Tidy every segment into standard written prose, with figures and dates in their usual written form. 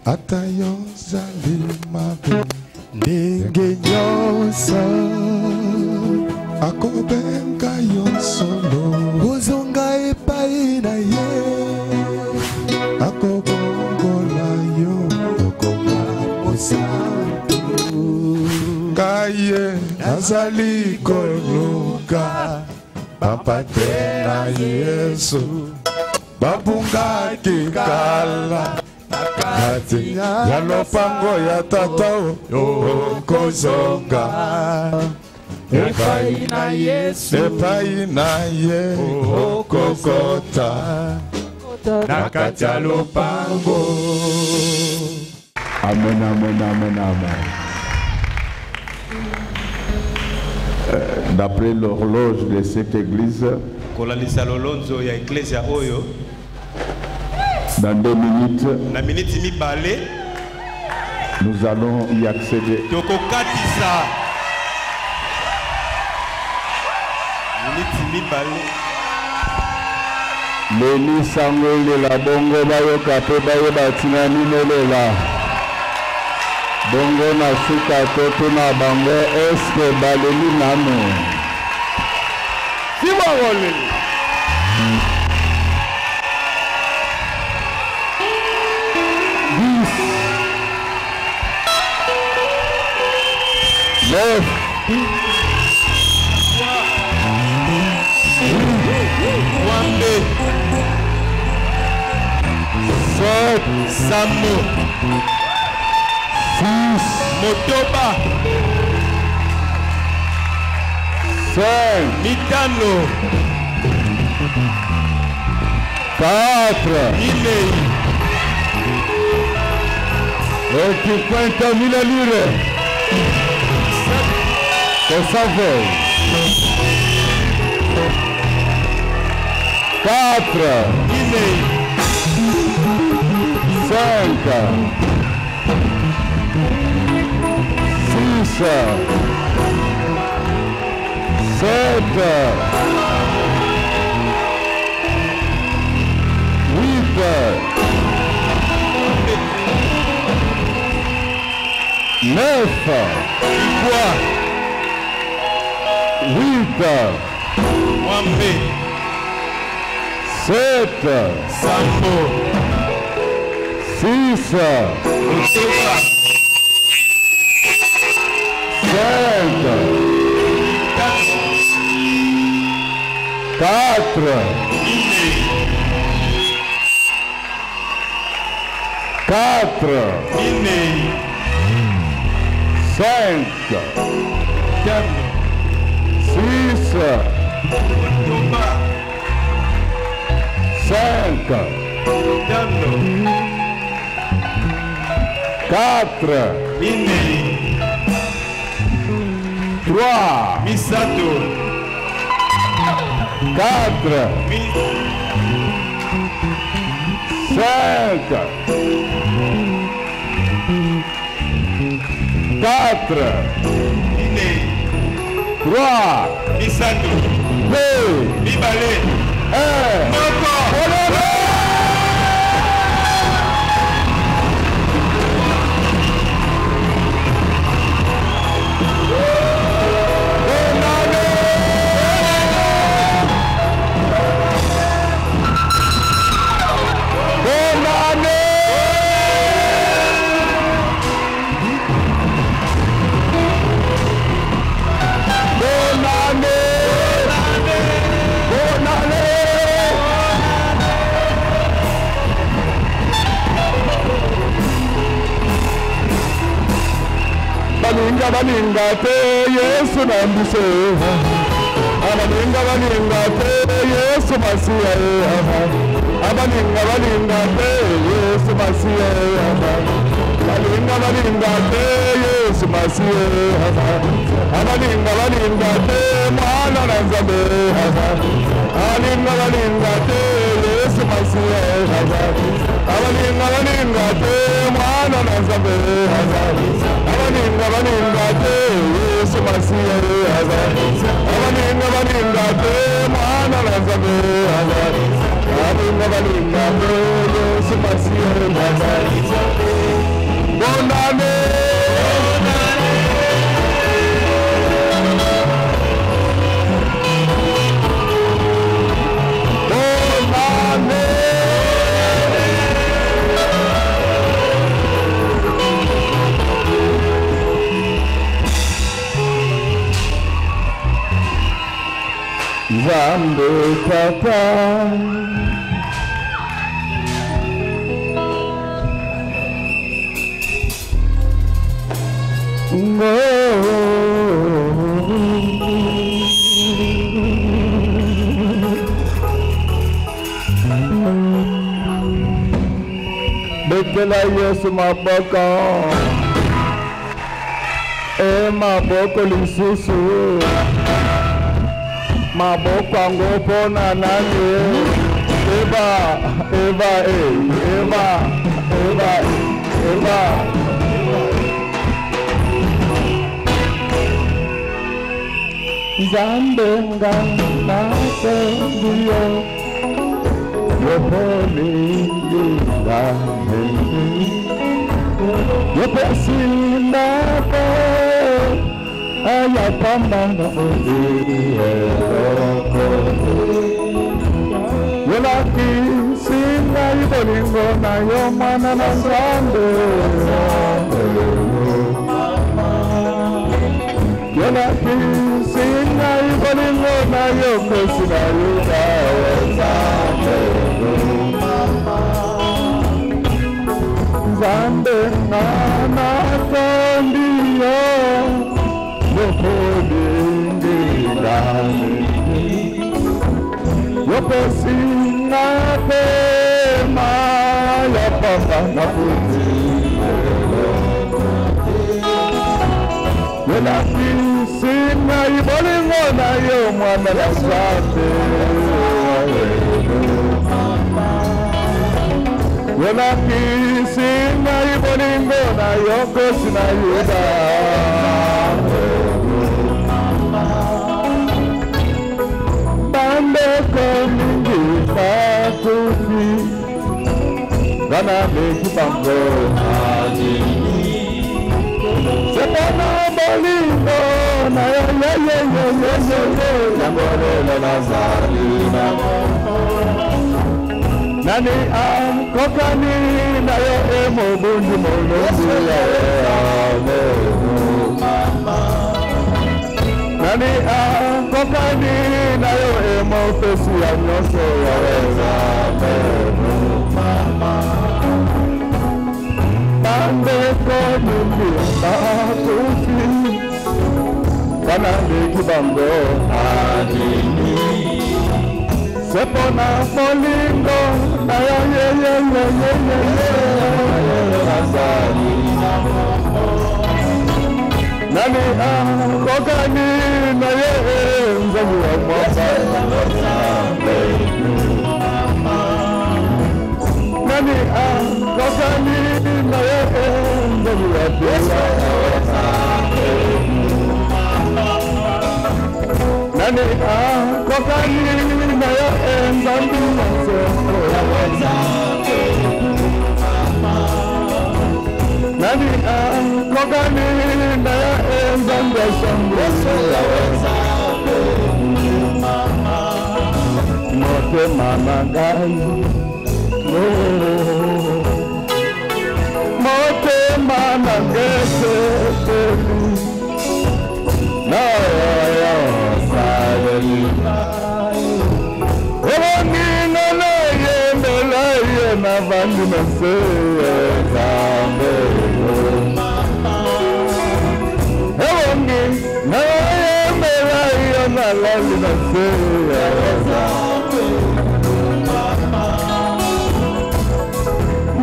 Atayo zalimabe ndenge nyonso akobenga yonsolo ozonga epai na ye akobongola yo okoma mosantu kaye nazali koluka bapate na Yesu babungaki kala Kati ya lopango ya tatao okozonga epai na Yesu epai na ye okokota na kati ya lopango. Amen, amen, amen, amen. D'après l'horloge de cette église, dans 2 minutes, nous allons y accéder. Leli sangole la bongo bayo kape bayo batina nimelela. Bongo na suka toto na bango eske baleli nano. Si bangole. 9 7 Samo 6 Motoba 5 Mitano 4 Inei e 50.000 lire. Por favor. 4 Inei 5 6 7 8 9 quoi 8 Wambe 7 Sambo 6 5 4 5 6 5 4 3 Misato 4 5 4 3 Misato 2 Mibale 1 Moko Baninga te Yesu nambise Abaninga baninga te Yesu masiya Abaninga baninga te Yesu masiya Baninga baninga te Yesu masiya Abaninga baninga te mwana na Nzambe Abaninga baninga te Yesu masiya Abaninga baninga te mwana na Nzambe Abaninga baninga te Yesu masiya Abaninga baninga te mwana na Nzambe Abaninga baninga te Yesu masiya Bonne année. Zambe Papa Bekela Yesu maboko maboko lisusu maboko ngopo na nani Eva Zambe ngana tendio Yoponi ngane Yopesina po Ayapamba na Yolaki singa ibolingo na yomana na Nzambe Yolaki singa ibolingo na yokosi na yuda Nzambe ngana kondiyo Yokosi na pema ya papa na puti Yela kisi na ibolingo na yo mwana la Nzambe Yela kisi na ibolingo na yokosi na yuda Komingi pakufi Gana meki bango Sepana bolingo Na yo Nangore la nazarina Nani kokani Na yo emo bunji molongi Nani kokani na yo emo fesi ya nyonso ya Nzambe Bande komingi bakufi Kana meki bango adini Sepona molingo na yo Nani kokani na ye Nzambe wa mwasa Nani kokani na ye Nzambe wa pesa Nani kokani na ye Nzambe wa mwasa Nani kokani na ye Nzambe wa Mote mama gai Mote mama gese Na yo sadeli Ewani na yembela yena vandu na se Zambe Ewani na yembela yena vandu na se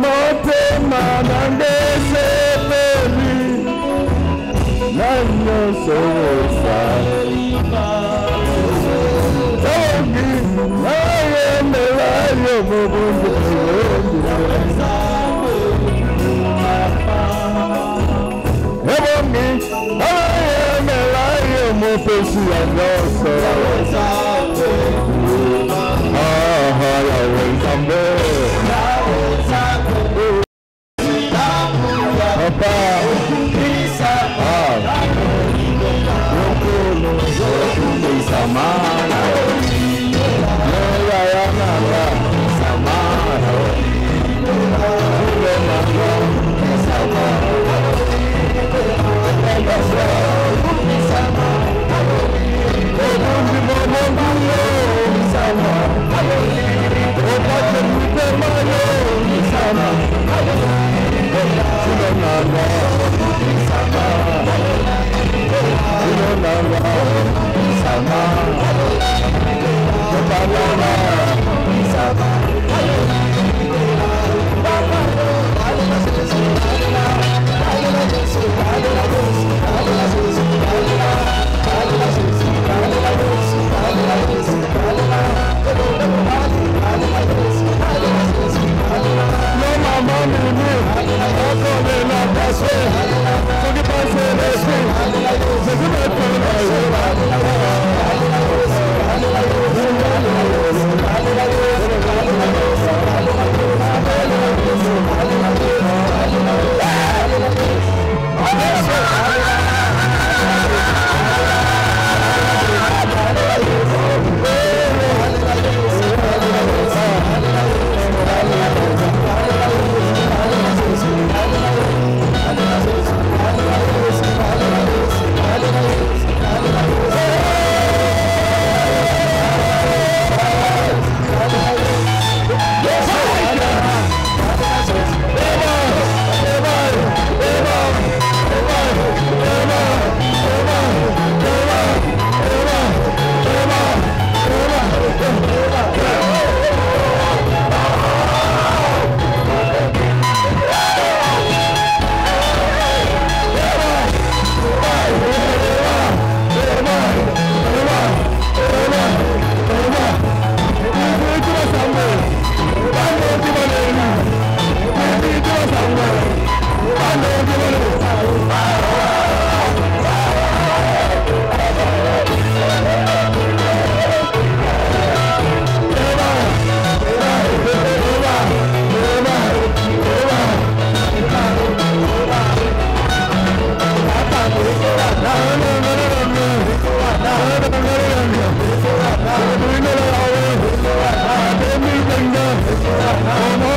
Mote mana ngese peli Nanyo sosa Togi Naye melayo mubundu Ebongi Naye melayo mupesi ya nyoso Yawe Nzambe What?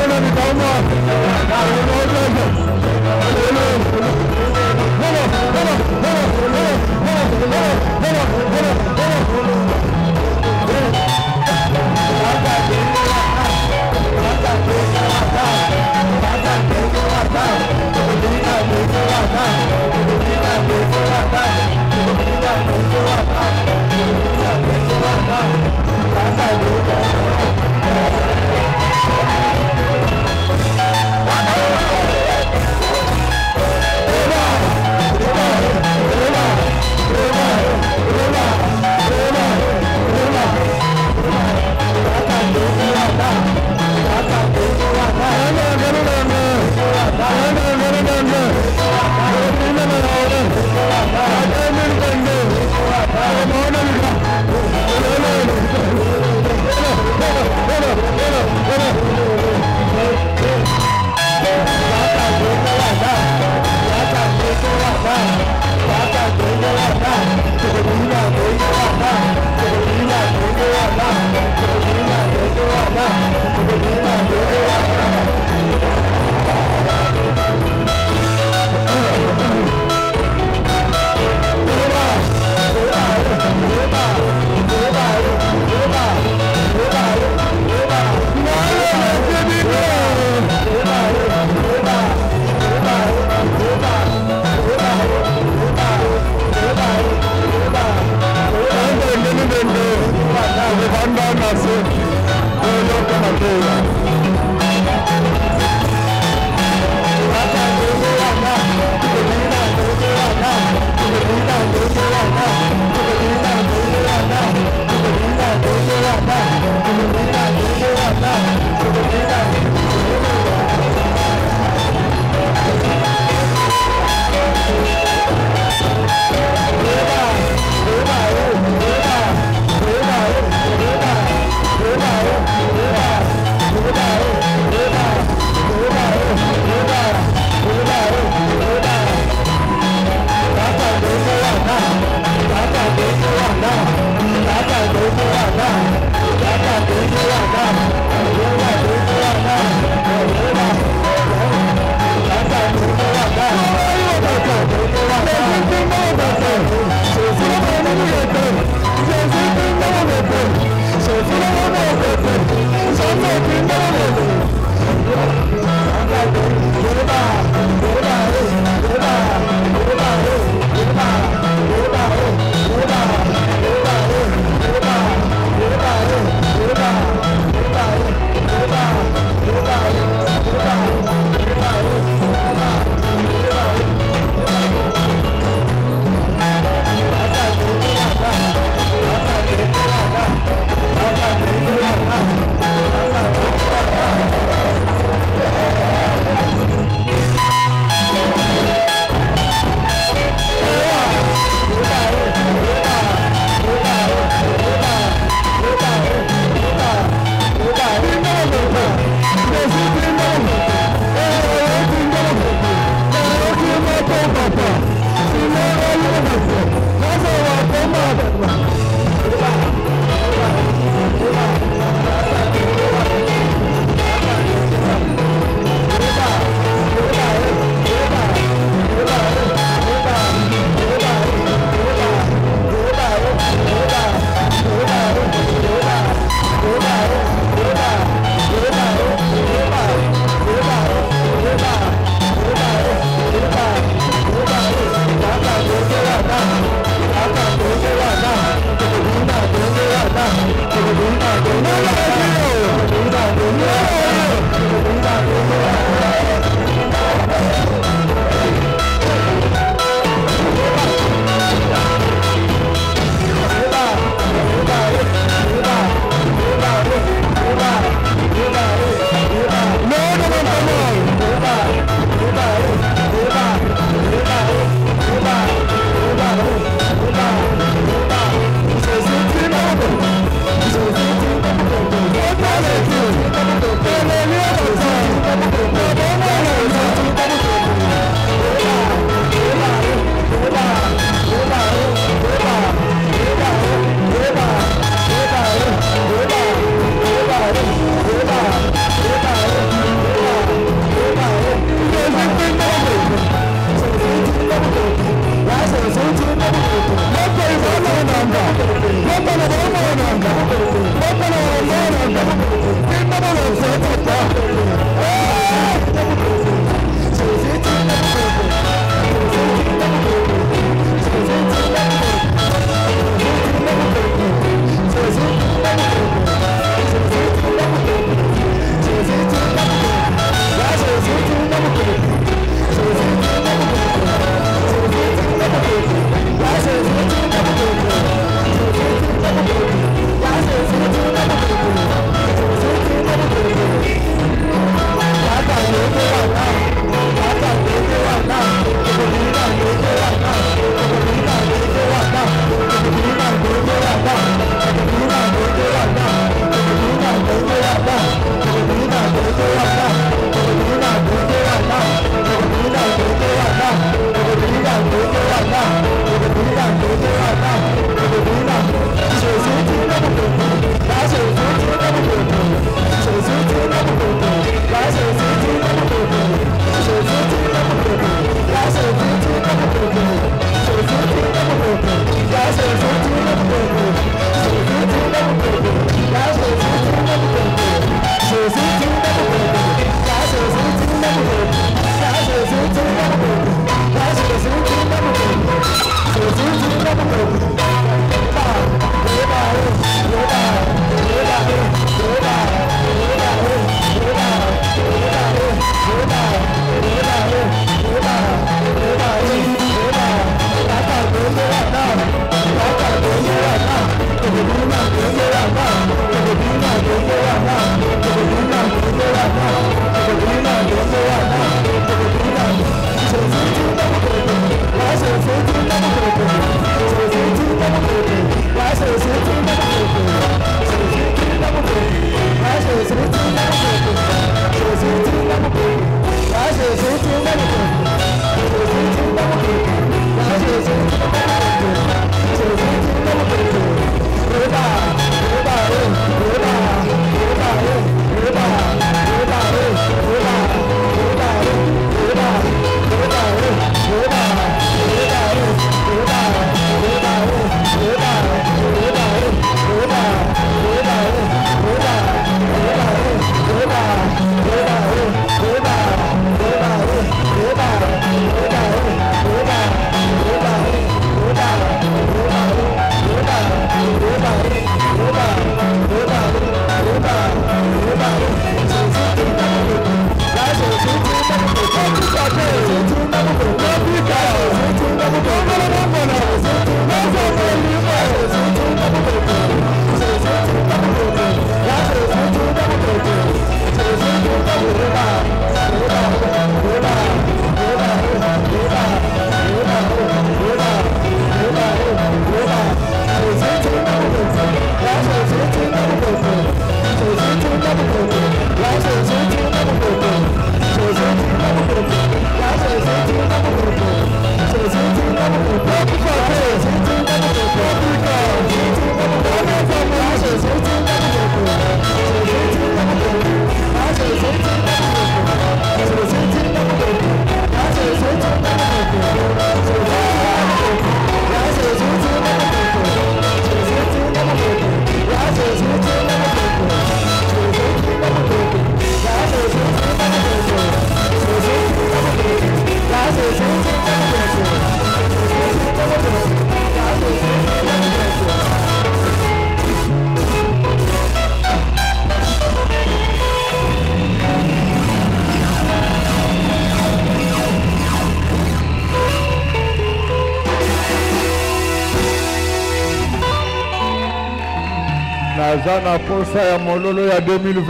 Nazana posa ya mololo ya 2022. J'ai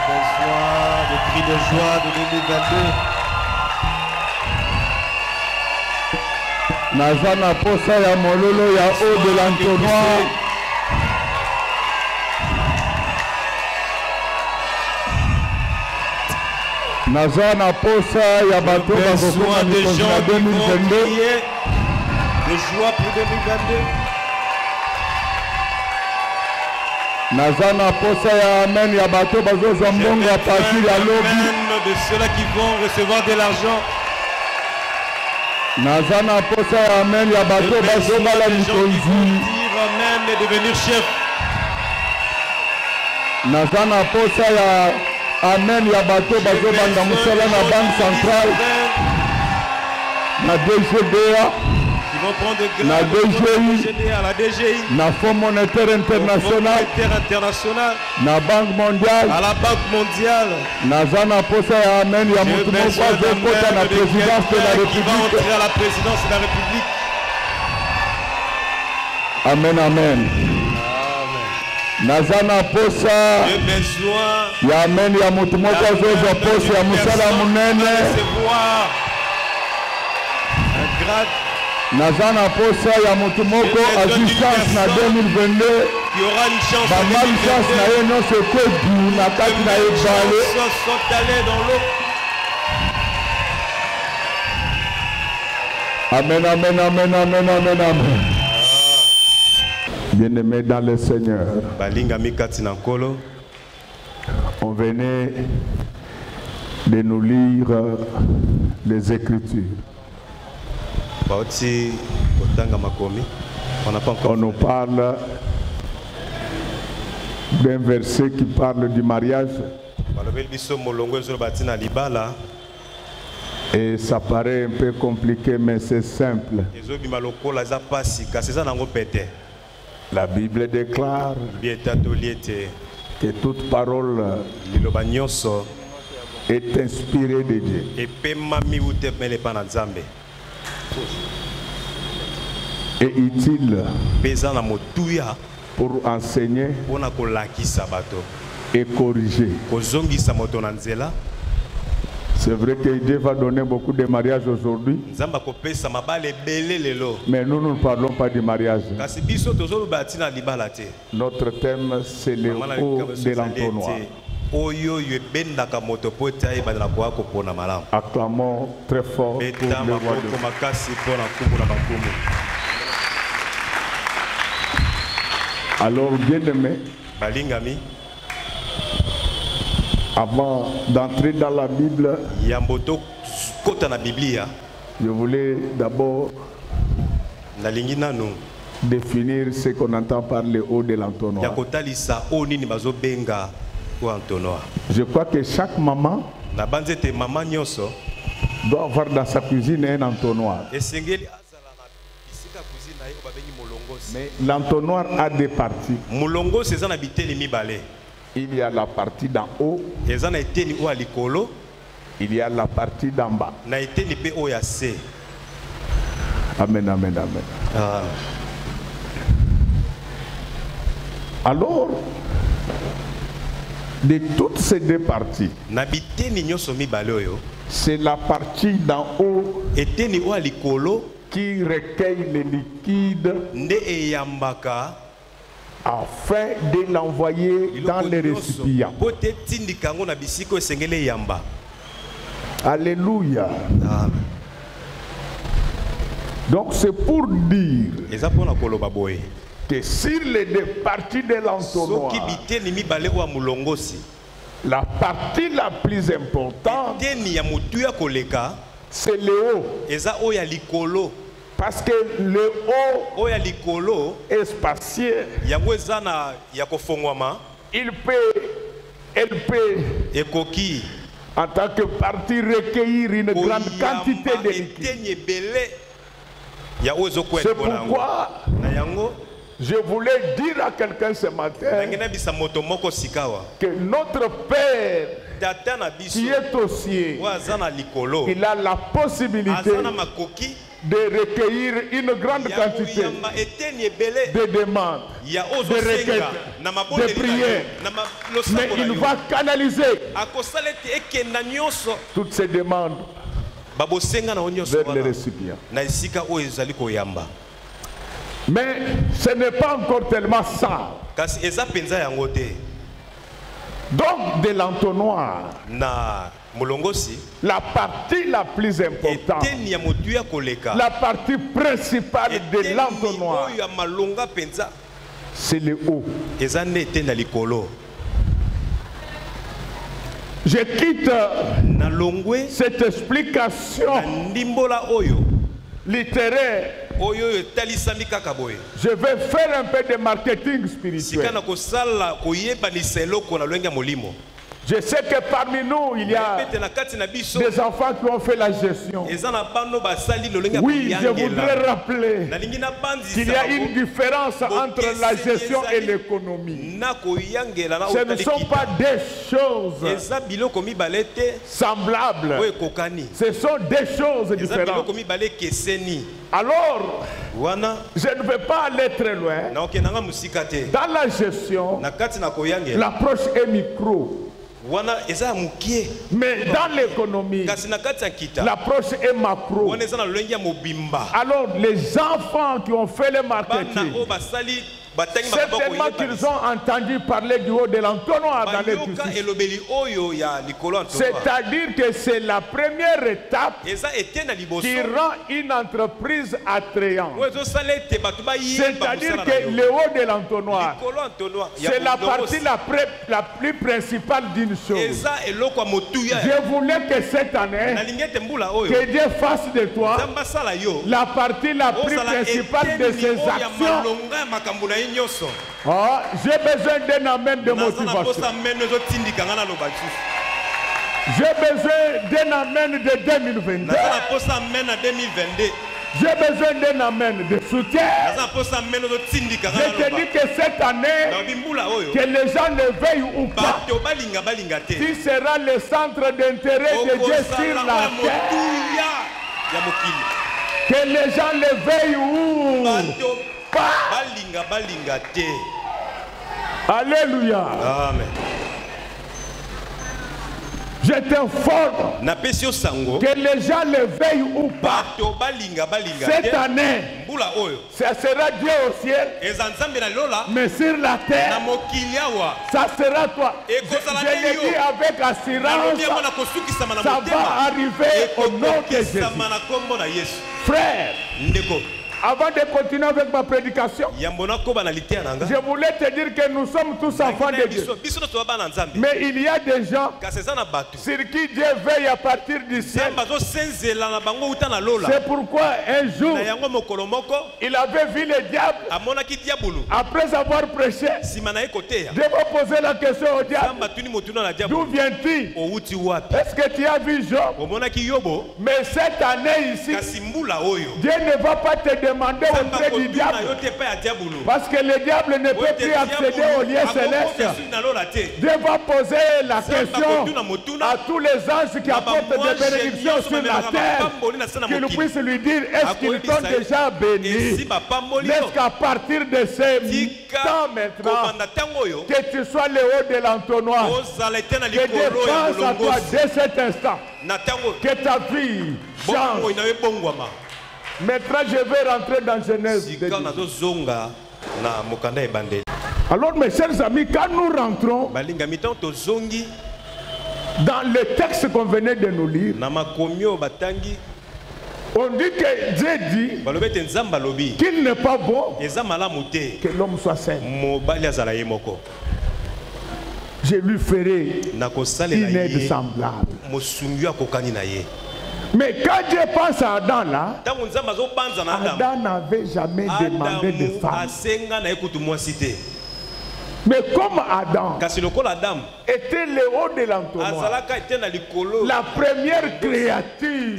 besoin de cris de joie de 2022. Nazana posa ya mololo ya haut de l'entonnoir. Nazana posa ya bato Besoin de gens qui vont 2022. crier de joie pour 2022. Nazana posa ya amen ya bato bazozwa mbongo à partir ya lobi. Amen de ceux-là qui vont recevoir de l'argent. Nazana posa ya amen ya bato bazobala Des gens qui vont mikonzi. dire amen et devenir chef. Nazana posa ya amen ya bato bazobanda mosala na banque centrale na DGDA Ils vont prendre de La grade DGI. à la DGI, na Fonds monétaire au Fonds international monétaire international, na Banque mondiale. à la Banque mondiale. Nazana posa ya amen ya J'ai mutu moko besoin azokota na d'amen de présidence de la quelqu'un qui va République. entrer à la présidence de la République. Amen, amen. Nazana posa J'ai besoin ya amen ya mutu moko azozwa posa ya mosala munene. recevoir un grade Nazana posa ya mutu moko assistance na 2022. qui aura une chance en Bamali chance na 2022. ye nyonso ekodu na kati na ebale. Sont allés dans l'eau. Amen, amen, amen, amen, amen, amen. Bien-aimés dans le Seigneur, Balinga mikati na nkolo. on venait de nous lire les Écritures. Bauti kotanga makomi. On n'a pas encore. On nous parle d'un verset qui parle du mariage Balobeli biso molongo ezolo batina libala. et ça paraît un peu compliqué mais c'est simple. Ezobima lokola eza pasi kasi eza nango pete. La Bible déclare Bietatoli ete que toute parole liloba nyonso est inspirée de Dieu. epemami ute mele pa na Nzambe. Et utile Mpe eza na motuya pour enseigner mpona kolakisa bato, et corriger. kozongisa moto na nzela. C'est vrai que Dieu va donner beaucoup de mariages aujourd'hui, Nzambe akopesa mabala ebele lelo. mais nous ne parlons pas du mariage. Kasi biso tozoloba tina libala te. Notre thème, c'est le Mama na haut likambo de ezali l'entonnoir. ete oyo oyo ebendaka moto po ete ayebana koya kopona malamu. Acclamons très fort pour Beta le roi de maboko Dieu. makasi mpona nkumu na bankumu. Alors, bien-aimés, Balingami, avant d'entrer dans la Bible, yambo to kota na Biblia, je voulais d'abord nalingi nanu définir ce qu'on entend par le haut de ya l'entonnoir. kotalisa o nini bazobenga ko entonnoir. Je crois que chaque maman Na banze te mama nyonso doit avoir dans sa cuisine un entonnoir. esengeli azala na bisika cuisine na ye babengi molongosi. Mais l'entonnoir a des parties. Molongosi eza na biteli mibale. Il y a la partie d'en haut, Eza na eteni o ya likolo il y a la partie d'en bas. na eteni pe o ya se. Amen, amen, amen. Ah. Alors, de toutes ces deux parties, Na biteni nyonso mibale oyo, c'est la partie d'en haut eteni o ya likolo qui recueille le liquide nde eyambaka afin de l'envoyer dans les récipients. po te tindika yango na bisika oyo esengeli eyamba. Alléluia. Amen. Donc c'est pour dire Eza mpona koloba boye que sur les deux parties de l'entonnoir, soki biteni mibale oyo ya molongosi, la partie la plus importante, teni ya motuya koleka c'est le haut. eza oyo ya likolo. Parce que le haut Oyo ya likolo est spacieux. yango eza na ya kofongwama, Elle peut, ekoki en tant que partie, recueillir une grande quantité de koyamba liquide. eteni ebele ya oyo ezokwela C'est mpona yango. pourquoi Na yango je voulais dire à quelqu'un ce matin nangi nabisa moto moko sikawa que notre Père tata na biso qui est au ciel, oyo aza na likolo il a la possibilité aza na makoki de recueillir une grande quantité de demandes, de requêtes, de prières. Mais il va canaliser toutes ces demandes vers les récipients. Mais ce n'est pas encore tellement ça. Donc de l'entonnoir, la partie la plus importante, la partie principale de l'entonnoir, c'est le haut. Je quitte cette explication littéraire. Je vais faire un peu de marketing spirituel. Je sais que parmi nous, il y a des enfants qui ont fait la gestion. Oui, je voudrais rappeler qu'il y a une différence entre la gestion et l'économie. Ce ne sont pas des choses semblables. Ce sont des choses différentes. Alors, je ne vais pas aller très loin. Dans la gestion, l'approche est micro. Mais dans l'économie, l'approche est macro. Alors les enfants qui ont fait le marketing, certainement qu'ils ont entendu parler du haut de l'entonnoir dans les discussions. C'est-à-dire que c'est la première étape qui rend une entreprise attrayante. C'est-à-dire que le haut de l'entonnoir, c'est la partie la plus principale d'une chose. Je voulais que cette année, que Dieu fasse de toi la partie la plus principale de ses actions. Oh, j'ai besoin d'un amen de motivation. J'ai besoin d'un amen de 2022. J'ai besoin d'un amen de soutien. Je te dis que cette année, que les gens le veuillent ou pas, tu seras le centre d'intérêt de Dieu sur la terre. Que les gens le veuillent ou pas. Alléluia. Amen. Je t'informe que les gens le veuillent ou pas, cette année, ça sera Dieu au ciel, mais sur la terre, ça sera toi. Je le dis avec assurance, ça va arriver au nom de Jésus. Frère, avant de continuer avec ma prédication, je voulais te dire que nous sommes tous enfants de Dieu. Mais il y a des gens sur qui Dieu veille à partir du ciel. C'est pourquoi un jour, il avait vu le diable. Après avoir prêché, Dieu va poser la question au diable: d'où viens-tu? Est-ce que tu as vu Job? Mais cette année ici, Dieu ne va pas te demander auprès du diable, parce que le diable ne peut plus accéder au lieu céleste. Dieu va poser la question à tous les anges qui apportent des bénédictions sur la terre, qu'ils puissent lui dire: est-ce qu'ils t'ont déjà béni? Laisse qu'à partir de ce temps maintenant, que tu sois le haut de l'entonnoir, que Dieu pense à toi dès cet instant, que ta vie change. Maintenant, je vais rentrer dans Genèse. Alors, mes chers amis, quand nous rentrons dans le texte qu'on venait de nous lire, on dit que Dieu dit qu'il n'est pas bon que l'homme soit saint. Je lui ferai une aide semblable. Mais quand Dieu pense à Adam là, Adam n'avait jamais demandé de femme. Mais comme Adam était le haut de l'entonnoir. La première créature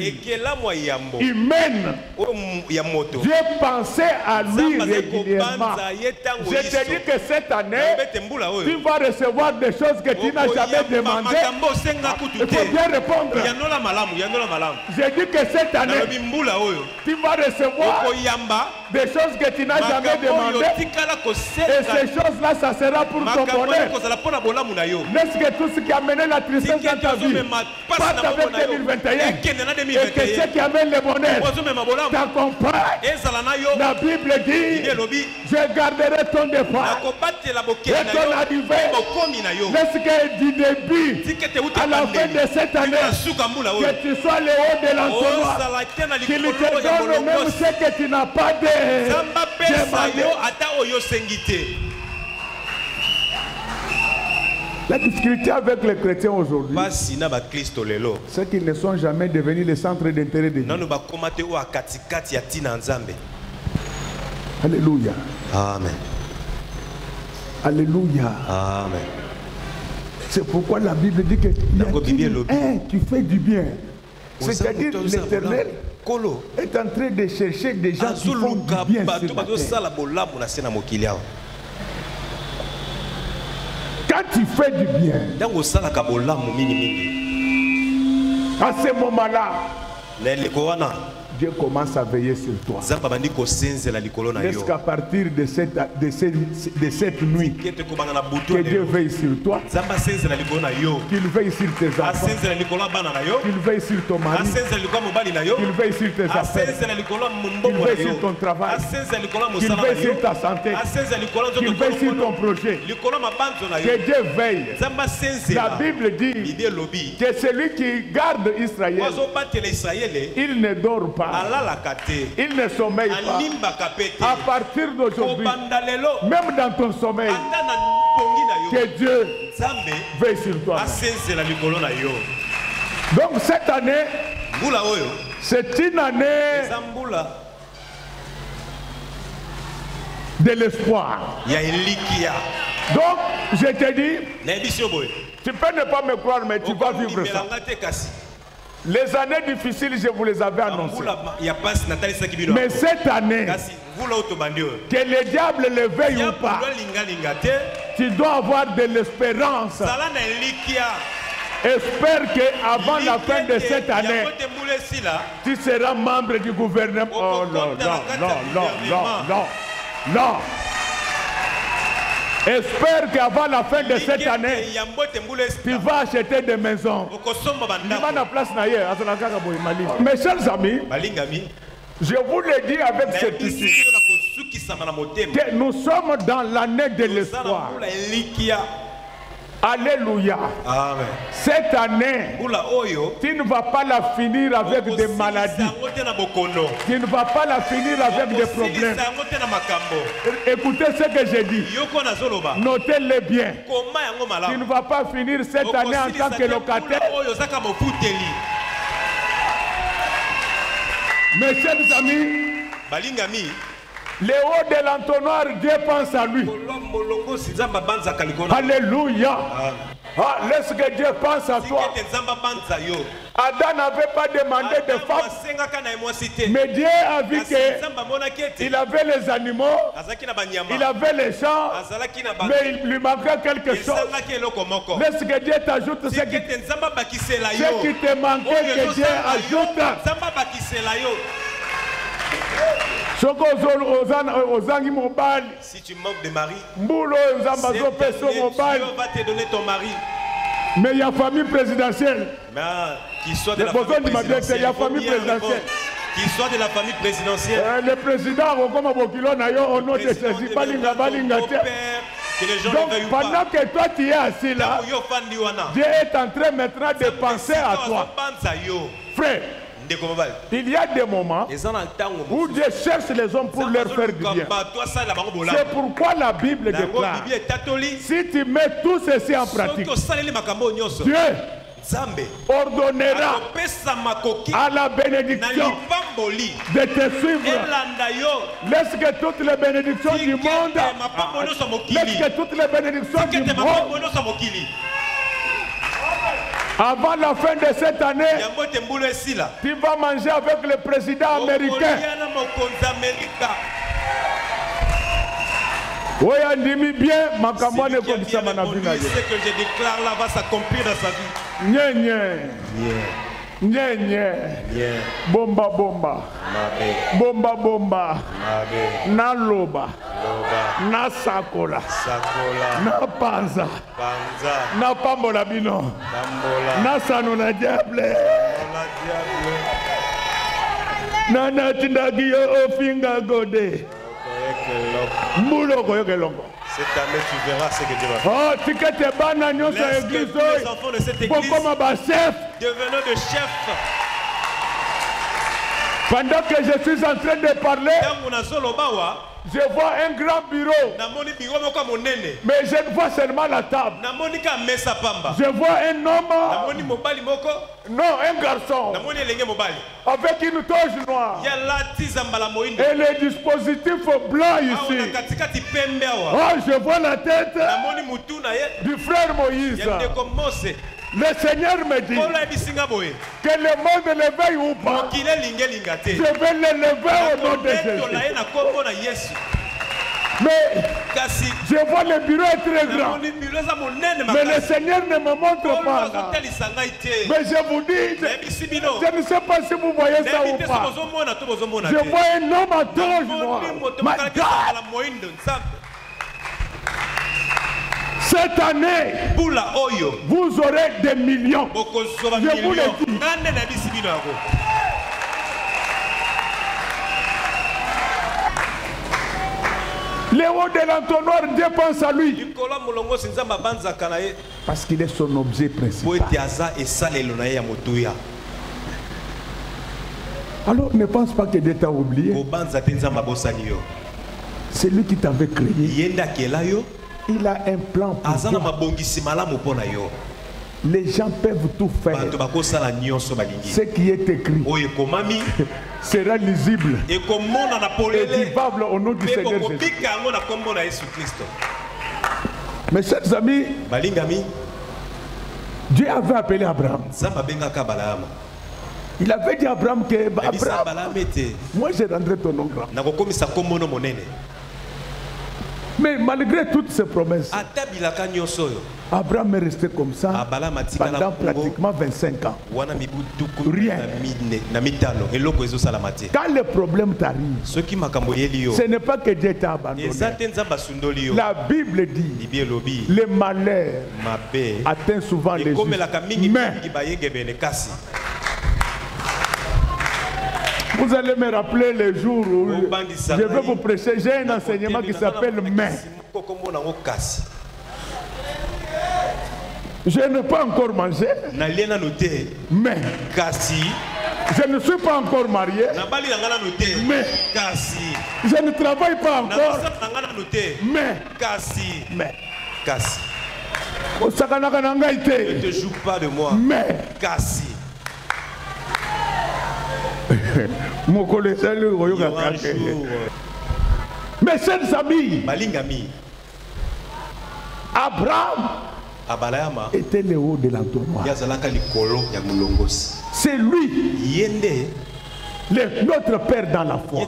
humaine. Dieu pensait à lui régulièrement. Je te dis que cette année, tu vas recevoir des choses que tu n'as jamais demandées. Il faut bien répondre. Je dis que cette année, tu vas recevoir des choses que tu n'as jamais demandées. Et ces choses-là, ça sera pour ton bonheur. N'est-ce que tout ce qui a mené la tristesse dans ta vie passe avec 2021 et que ce qui amène le bonheur t'accompagne. La Bible dit, je garderai ton départ et ton arrivée. N'est-ce que du début à la fin de cette année, que tu sois le haut de l'entonnoir, qu'il te donne même ce que tu n'as pas demandé. La difficulté avec les chrétiens aujourd'hui, c'est qu'ils ne sont jamais devenus le centre d'intérêt de Dieu. Alléluia. Amen. Alléluia. Amen. C'est pourquoi la Bible dit que tu fais du bien. C'est-à-dire l'Éternel est en train de chercher des gens qui font du bien sur la terre. Quand tu fais du bien, à ce moment-là, Dieu commence à veiller sur toi. Jusqu'à partir de cette nuit, que Dieu veille sur toi, qu'il veille sur tes enfants, qu'il veille sur ton mari, qu'il veille sur tes affaires, qu'il veille sur ton travail, qu'il veille sur ta santé, qu'il veille sur ton projet, que Dieu veille. La Bible dit que celui qui garde Israël, il ne dort pas. Il ne sommeille pas. À partir d'aujourd'hui, même dans ton sommeil, que Dieu veille sur toi. Donc cette année, c'est une année de l'espoir. Donc je te dis, tu peux ne pas me croire, mais tu vas vivre ça. Les années difficiles, je vous les avais annoncées. Mais cette année, que le diable le veuille ou pas, tu dois avoir de l'espérance. Espère qu'avant la fin de cette année, tu seras membre du gouvernement. Oh non, non. Espère qu'avant la fin de cette année, tu vas acheter des maisons. Mes chers amis, je vous le dis avec certitude que nous sommes dans l'année de l'espoir. Alléluia. Amen. Cette année, tu ne vas pas la finir avec des maladies. Tu ne vas pas la finir avec des problèmes. Écoutez ce que j'ai dit. Notez-le bien. Tu ne vas pas finir cette année en tant que locataire. Mes chers amis, le haut de l'entonnoir, Dieu pense à lui. Alléluia. Ah, laisse que Dieu pense à toi. Adam n'avait pas demandé de femme. Mais Dieu a vu qu'il avait les animaux, il avait les champs, mais il lui manquait quelque chose. Laisse que Dieu t'ajoute ce qui te manquait, que Dieu ajoute. Si tu manques de mari, Dieu va te donner ton mari. Mais il y a famille présidentielle. Qu'il soit de la famille présidentielle. Qu'il soit de la famille présidentielle. Le président, donc pendant que toi tu es assis là, Dieu est en train maintenant de penser à toi. Frère, il y a des moments où Dieu cherche les hommes pour leur faire du bien. C'est pourquoi la Bible déclare, si tu mets tout ceci en pratique, Dieu ordonnera à la bénédiction de te suivre. Laisse que toutes les bénédictions du monde, laisse que toutes les bénédictions du monde Avant la fin de cette année, tu vas manger avec le président américain. Oui, andimi bien, ma campagne comme ça, ma vie. Ce que je déclare là va s'accomplir dans sa vie. Nye, nye. Nye. Bomba, bomba. Bomba, bomba. Na loba. Na sakola. Na panza. Na pambola bino. Na sano na diable. Na natindagi yo ofinga gode. Cette année, tu verras ce que Dieu va faire. Oh, tu que tes bananions sur l'église. Les enfants de cette église devenant de chefs. Pendant que je suis en train de parler, je vois un grand bureau. Mais je ne vois seulement la table. Je vois un homme. Non, un garçon. Avec une toge noire. Et le dispositif blanc ici. Oh, je vois la tête du frère Moïse. Le Seigneur me dit que le monde l'éveille ou pas. Je vais l'élever au nom de Jésus. Mais je vois le bureau est très grand. Mais le Seigneur ne me montre pas là. Mais je vous dis, je ne sais pas si vous voyez ça ou pas. Je vois un homme à toge noir. My God. Cette année, vous aurez des millions. Je vous le dis. Le haut de l'entonnoir, Dieu pense à lui. Parce qu'il est son objet principal. Alors ne pense pas que Dieu t'a oublié. C'est lui qui t'avait créé. Il a un plan pour toi. Les gens peuvent tout faire. Ce qui est écrit sera lisible et vivable au nom du Seigneur Jésus. Mes chers amis, Dieu avait appelé Abraham. Il avait dit à Abraham que Abraham, moi je rendrai ton nom grand. Mais malgré toutes ces promesses, Abraham est resté comme ça pendant pratiquement 25 ans. Rien. Quand le problème t'arrive, ce n'est pas que Dieu t'a abandonné. La Bible dit le malheur atteint souvent les justes. Mais vous allez me rappeler les jours où je vais vous prêcher. J'ai un enseignement qui s'appelle Mais. Je n'ai pas encore mangé. Mais. Je ne suis pas encore marié. Mais. Je ne travaille pas encore. Mais. Ne te joue pas de moi. Mais. Mes chers amis, Abraham était le haut de l'entonnoir. C'est lui notre père dans la foi.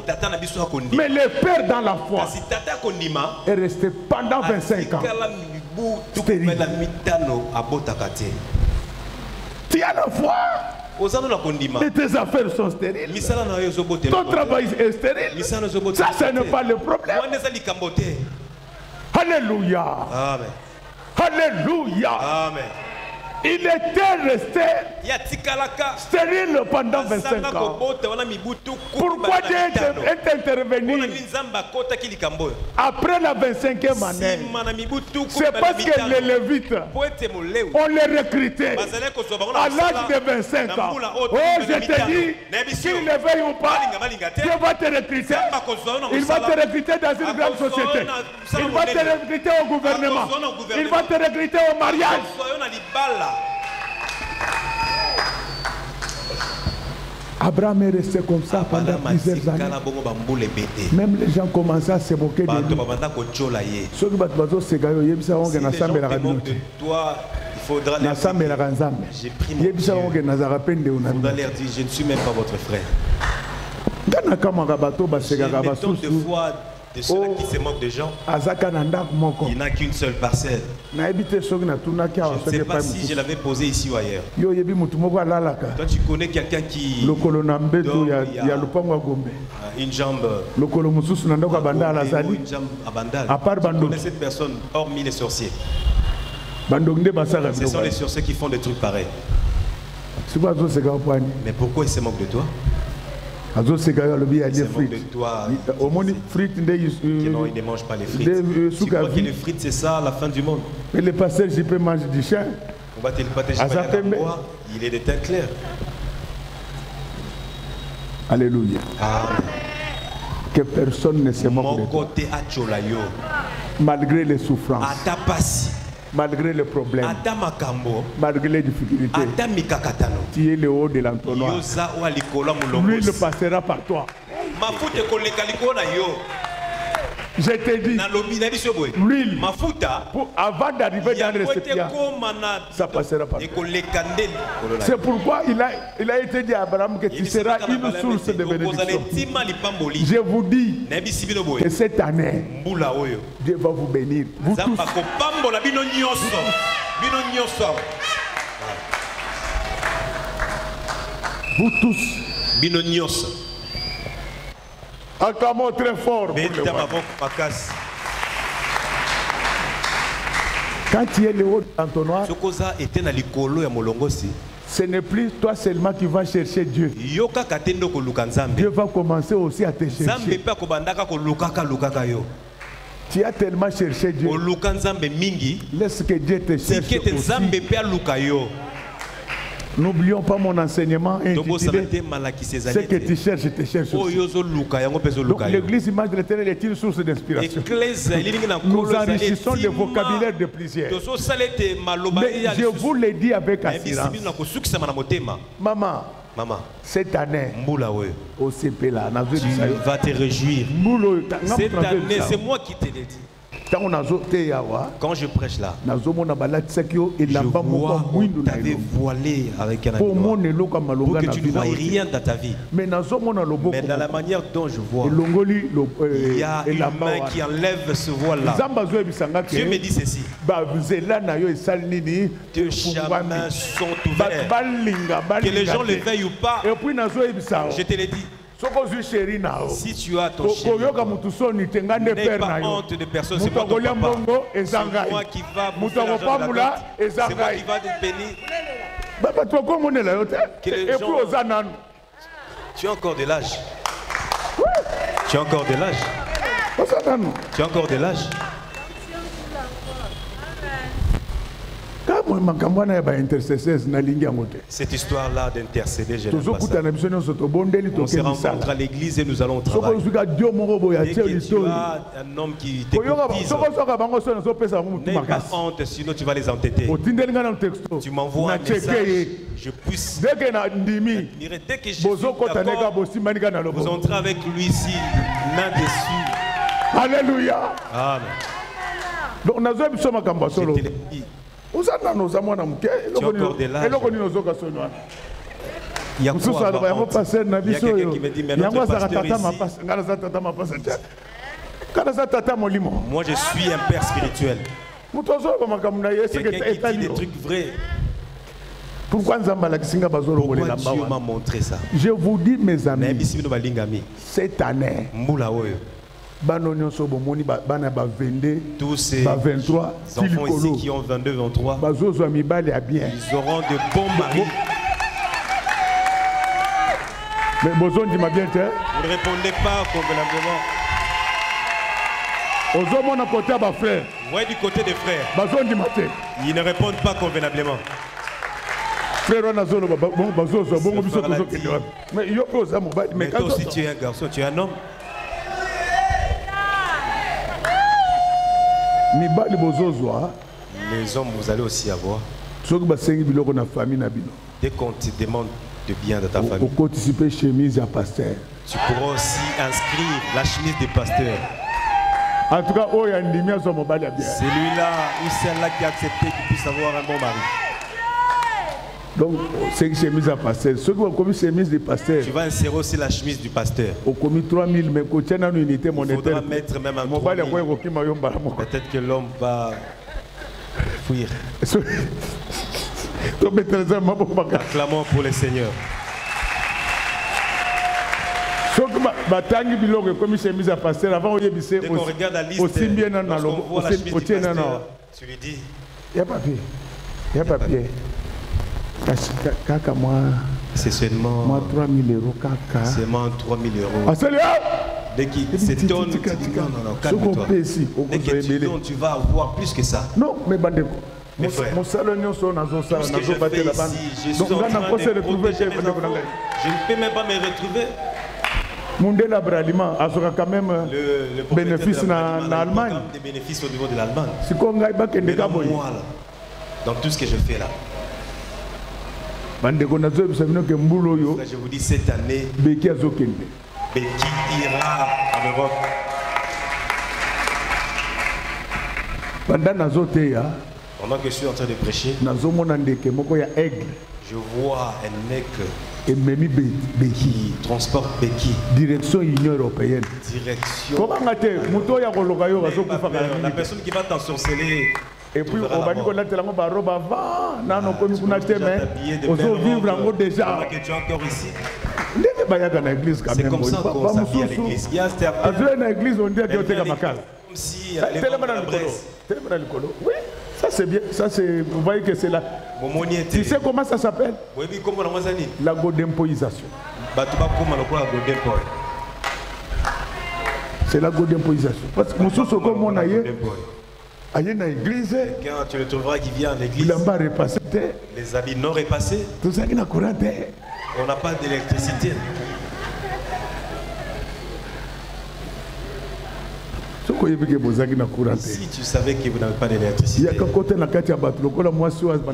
Mais le père dans la foi est resté pendant 25 ans. Tu as la foi. Et tes affaires sont stériles. Ton travail est stérile. Ça, ce n'est pas le problème. Alléluia. Amen. Alléluia. Amen. Il était resté stérile pendant 25 ans. Pourquoi Dieu est intervenu après la 25e année? C'est parce que les Lévites, on les recrutait à l'âge de 25 ans. Oh, je te dis, s'il le veuille ou pas, Dieu va te recruter. Il va te recruter dans une grande société. Il va te recruter au gouvernement. Il va te recruter au mariage. Abraham est resté comme ça pendant plusieurs années. Même les gens commençaient à se moquer de lui. Ceux qui battent de toi, faudra leur dire, j'ai pris mon Dieu. Il faudra leur dire, je ne suis même pas votre frère. J'ai tant de fois de ceux qui se moquent de gens. Il n'a qu'une seule parcelle. Je ne sais pas si je l'avais posé ici ou ailleurs. Toi, tu connais quelqu'un qui dort, il y a une jambe une jambe à bandal. Tu connais cette personne, hormis les sorciers. Ce sont les sorciers qui font des trucs pareils. Mais pourquoi ils se moquent de toi? Il se moque de toi. Non, il ne mange pas les frites. Tu crois que les frites, c'est ça la fin du monde? Mais le pasteur JP mange du chien. Il est de teint clair. Alléluia. Amen. Que personne ne se moque de toi. Malgré les souffrances. Malgré les problèmes, malgré les difficultés, tu es le haut de l'entonnoir. L'huile passera par toi. Je te dis, l'huile, avant d'arriver dans le récipient, ça passera par toi. C'est pourquoi il a été dit à Abraham que tu seras une source de bénédiction. Je vous dis que cette année, Dieu va vous bénir. Vous tous. Vous tous. Acclamons très fort. Quand tu es le haut d'entonnoir, ce n'est plus toi seulement qui vas chercher Dieu. Dieu va commencer aussi à te chercher. Tu as tellement cherché Dieu. Laisse que Dieu te cherche aussi. N'oublions pas mon enseignement intitulé ce que tu cherches, te cherche aussi. Donc l'église image de l'Éternel est une source d'inspiration. Nous enrichissons le vocabulaire de plusieurs. Mais je vous le dis avec assurance. Maman, cette année, au CP là, tu vas te réjouir. Cette année, c'est moi qui te l'ai dit. Quand je prêche là, je vois qu'on t'avait voilé avec un habit pour que tu ne vois rien dans ta vie. Mais dans la manière dont je vois, il y a une main qui enlève ce voile-là. Dieu me dit ceci. Tes chemins sont ouverts. Que les gens le veuillent ou pas, je te l'ai dit. Si tu as ton chéri, n'aie pas honte de personne, c'est moi ton papa. C'est moi qui va bouffer l'argent de la tête. C'est moi qui va te bénir. Que les gens... Tu as encore de l'âge. Tu as encore de l'âge. Tu as encore de l'âge. Cette histoire-là d'intercéder, je n'aime pas ça. On se rencontre à l'église et nous allons travailler. Dès que tu as un homme qui t'écoutise, n'aie pas honte, sinon tu vas les entêter. Tu m'envoies un message, je puisse admirer. Dès que je suis d'accord, vous entrez avec lui ici, main dessus. Alléluia. Amen. Donc, nous avons tu as encore de l'âge. Il y a quoi avoir honte? Il y a quelqu'un qui me dit, mais notre pasteur ici, moi je suis un père spirituel. Quelqu'un qui dit des trucs vrais. Pourquoi Dieu m'a montré ça? Je vous dis, mes amis, cette année, tous ces enfants ici qui ont 22, 23, ils auront de bons maris. Mais vous ne répondez pas convenablement. Ouais, du côté des frères. Ils ne répondent pas convenablement. Mais toi aussi tu es un garçon, tu es un homme. Les hommes, vous allez aussi avoir. Dès qu'on te demande de bien de ta famille, tu pourras aussi inscrire la chemise des pasteurs. En tout cas, oh, il y a une lumière sur mon balai bien. Celui-là ou celle-là qui a accepté qu'il puisse avoir un bon mari. Donc, c'est une chemise à pasteur. Ceux qui ont commis chemise de pasteur. Tu vas insérer aussi la chemise du pasteur. On commis 3000, mais quand tu as une unité monétaire. Il faudra mettre même un 3000. Peut-être que l'homme va fuir. Acclamons pour le Seigneur. Dès qu'on regarde la liste, lorsqu'on voit la chemise du pasteur, tu lui dis, il n'y a pas papier. Il n'y a pas papier. C'est seulement moi 3000 euros. Seulement 3000 euros. Ah, c'est là. Dès qu'il s'étonne, non, calme-toi. Dès que tu donnes, tu vas avoir plus que ça. Non, mais bandeko. Mes frères, tout ce que je fais ici, je suis en train de protéger mes enfants. Je ne peux même pas me retrouver. Mundela Bralima a quand même bénéfice en Allemagne. Des bénéfices au niveau de l'Allemagne. Mais dans moi, là, dans tout ce que je fais là. Je vous dis cette année, Beki ira en Europe. Pendant que je suis en train de prêcher, je vois un aigle qui transporte Beki. Direction Union Européenne. Direction. La personne qui va t'ensorceler. Et puis, on va dire qu'on a tellement de robe avant. Non, non, comme on a tellement. On va vivre déjà. C'est comme ça qu'on s'habille à l'église. Il y a une église, on dit qu'il y a un comme si oui, ça c'est bien. Ça c'est. Vous voyez que c'est là. Tu sais comment ça s'appelle? La godempoisation. C'est la godempoisation. Parce que nous sommes comme on a eu. Quand tu le trouveras qui vient à l'église, les habits non repassés, on n'a pas d'électricité. Si tu savais que vous n'avez pas d'électricité, il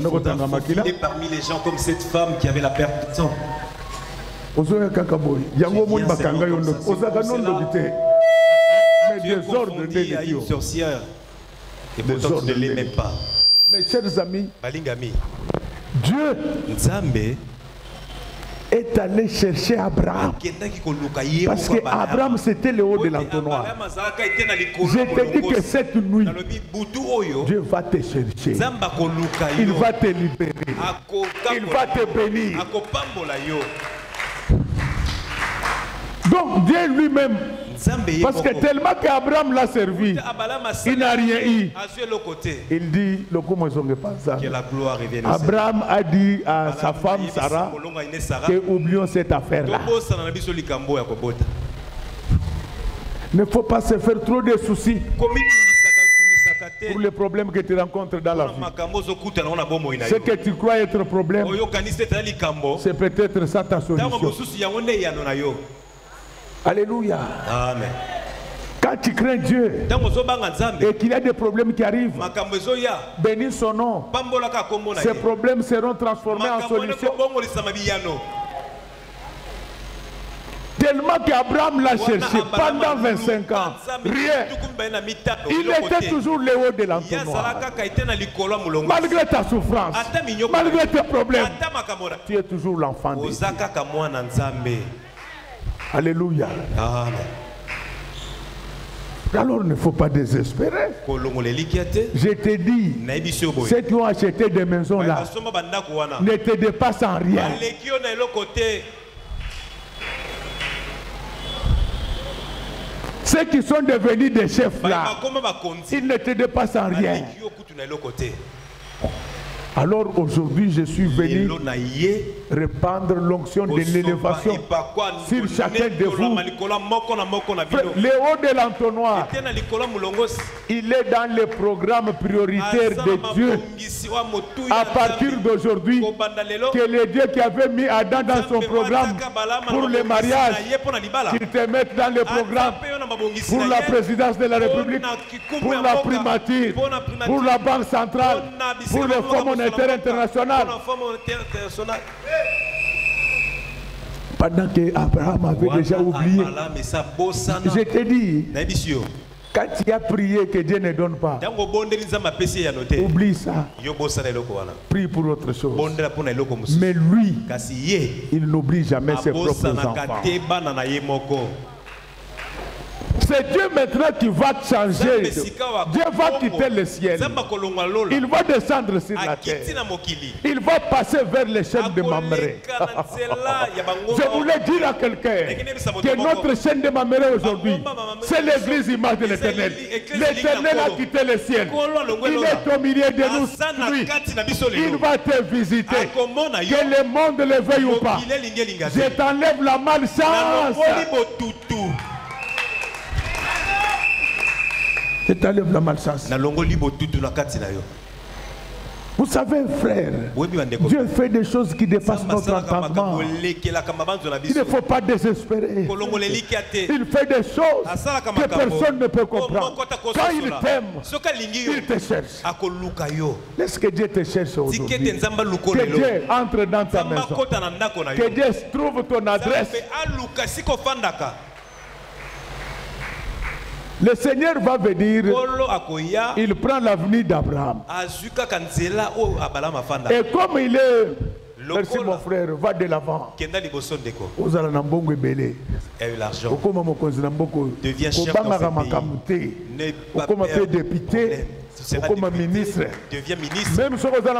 faudra faufiler parmi les gens comme cette femme qui avait la perte de sang. Tu es confondu à une sorcière. Et pourtant tu ne l'es même pas. Mes chers amis, Dieu est allé chercher Abraham. Parce que Abraham c'était le haut de l'entonnoir. Je te dis que cette nuit, Dieu va te chercher. Il va te libérer. Il va te bénir. Donc Dieu lui-même, parce que tellement qu'Abraham l'a servi, il n'a rien eu. Il dit, que la gloire revienne au Abraham a dit à sa femme Sarah que oublions cette affaire-là. Ne faut pas se faire trop de soucis pour les problèmes que tu rencontres dans la vie. Ce que tu crois être un problème, c'est peut-être ça ta solution. Alléluia. Amen. Quand tu crains Dieu et qu'il y a des problèmes qui arrivent, bénis son nom. Ces problèmes seront transformés en solutions. Tellement qu'Abraham l'a cherché pendant 25 ans, rien. Il était toujours le haut de l'entonnoir. Malgré ta souffrance, malgré tes problèmes, tu es toujours l'enfant de Dieu. Alléluia. Amen. Alors il ne faut pas désespérer. Je te dis, ceux qui ont acheté des maisons là ne te dépassent en rien. Ceux qui sont devenus des chefs là, ils ne te dépassent en rien. Alors aujourd'hui, je suis venu répandre l'onction de l'élévation sur chacun de vous. Le haut de l'entonnoir, il est dans les programmes prioritaires de Dieu. À partir d'aujourd'hui, que le Dieu qui avait mis Adam dans son programme pour le mariage, qu'il te mette dans le programme pour la présidence de la République, pour la primature, pour la banque centrale, pour le Fonds monétaire international. Pendant que Abraham avait déjà oublié, je te dis, Quand tu as prié que Dieu ne donne pas, oublie ça. Prie pour autre chose. Mais lui, il n'oublie jamais ses propres enfants. C'est Dieu maintenant qui va changer. Dieu va quitter le ciel. Il va descendre sur la terre. Il va passer vers les chaînes de Mamré. Je voulais dire à quelqu'un que notre chaîne de Mamré aujourd'hui, c'est l'église image de l'Éternel. L'Éternel a quitté le ciel. Il est au milieu de nous. Il va te visiter. Que le monde le veuille ou pas. Je t'enlève la malchance. Je t'enlève la malchance. Vous savez, frère, Dieu fait des choses qui dépassent notre entendement. Il ne faut pas désespérer. Il fait des choses que personne ne peut comprendre. Quand il t'aime, il te cherche. Laisse que Dieu te cherche aujourd'hui. Que Dieu entre dans ta maison. Que Dieu trouve ton adresse. Le Seigneur va venir, il prend l'avenir d'Abraham. Et comme il est, merci mon frère, va de l'avant. Vous allez en bon belé. Deviens chef dans ce pays. Comme député. Comme ministre, devient ministre. Même si vous avez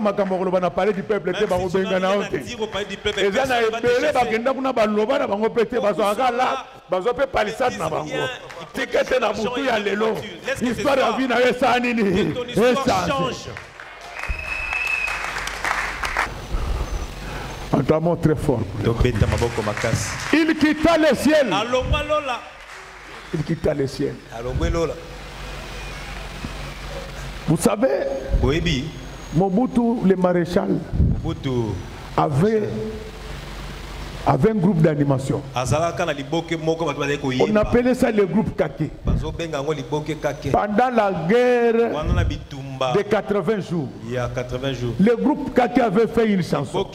parlé du peuple, vous avez dit entendons très fort. Il quitta le ciel. Il quitta le ciel. Vous savez, Mobutu, le maréchal, avait un groupe d'animation. On appelait ça le groupe Kake. Pendant la guerre de 80 jours, le groupe Kake avait fait une chanson.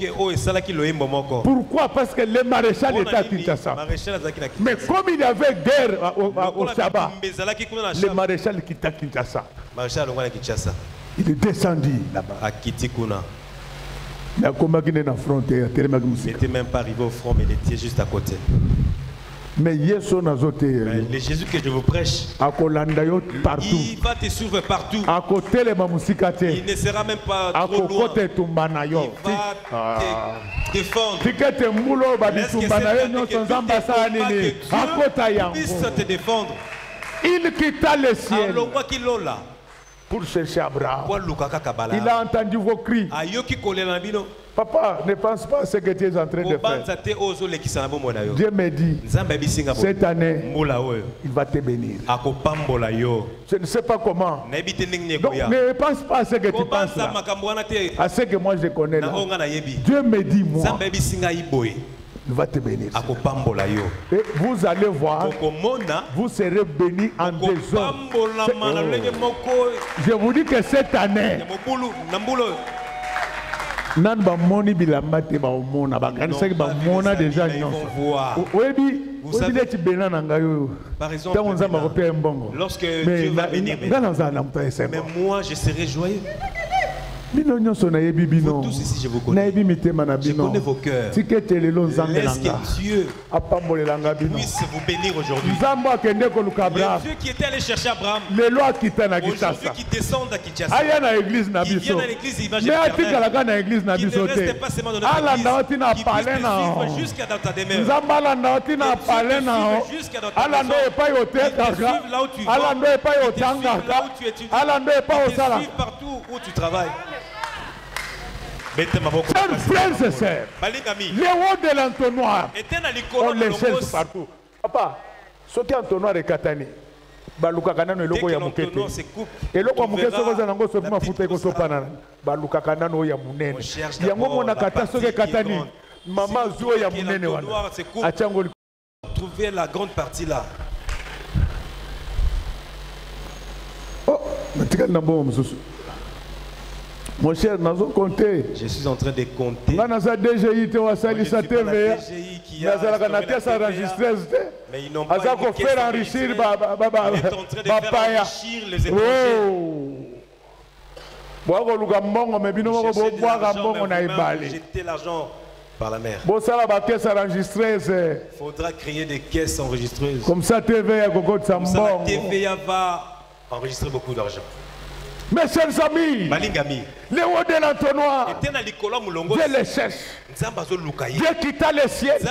Pourquoi? Parce que le maréchal était à Kinshasa. Mais comme il y avait guerre au Shabbat, le maréchal quitta Kinshasa. Il est descendu là-bas. Il n'était même pas arrivé au front, mais il était juste à côté. Mais le Jésus que je vous prêche, il va te suivre partout. Il ne sera même pas trop loin. Il va te défendre. Laisse que puisse te défendre. Il quitta le ciel pour chercher Abraham. Il a entendu vos cris. Papa, ne pense pas à ce que tu es en train de faire. Dieu me dit, cette année, il va te bénir. Je ne sais pas comment. Donc ne pense pas à ce que tu penses là, à ce que moi je connais là. Dieu me dit, moi, il va te bénir. Et vous allez voir, vous serez bénis en deux hommes. Je vous dis que cette année, nan ba moni bilamba te ba omona ba kanisa ki ba mona déjà nyonso oyebi oyebi ti bena na ngayo par exemple lorsque Dieu va venir mais moi je serai joyeux. Vous tous ici je vous connais. Je connais vos cœurs. Laisse que Dieu puisse vous bénir aujourd'hui. Le Dieu qui était allé chercher Abraham, aujourd'hui qui descend à Kinshasa, il vient à l'église image éternelle. Qu'il ne reste pas seulement dans notre église, qu'il puisse te suivre jusqu'à dans ta demeure. Qu'il te suive jusqu'à dans ta maison. Qu'il te suive là où tu vas. Qu'il te suive là où tu étudies. Qu'il te suive partout où tu travailles. Chers frères et sœurs, les hauts de l'entonnoir, on les cherche partout. Papa, ce qui est entonnoir est Katani. Baluka kanano eloko ya mukete. Eloko ya mukete soko za nango soko mafuta eko sopana. Baluka kanano ya munene. Yango mona kata soke Katani. Mama zuo ya munene wana. Achango trouver la grande partie là. Oh, natika nambo msusu. Mon cher, nous avons compté. Je suis en train de compter. Nous avons DGI qui a mais ils n'ont pas faire enrichir les étrangers. Jeter l'argent par la mer. Il faudra créer des caisses enregistreuses. Comme ça, TVA va enregistrer beaucoup d'argent. Mes chers amis, les hauts de l'entonnoir, Dieu les cherche. Dieu quitta le ciel.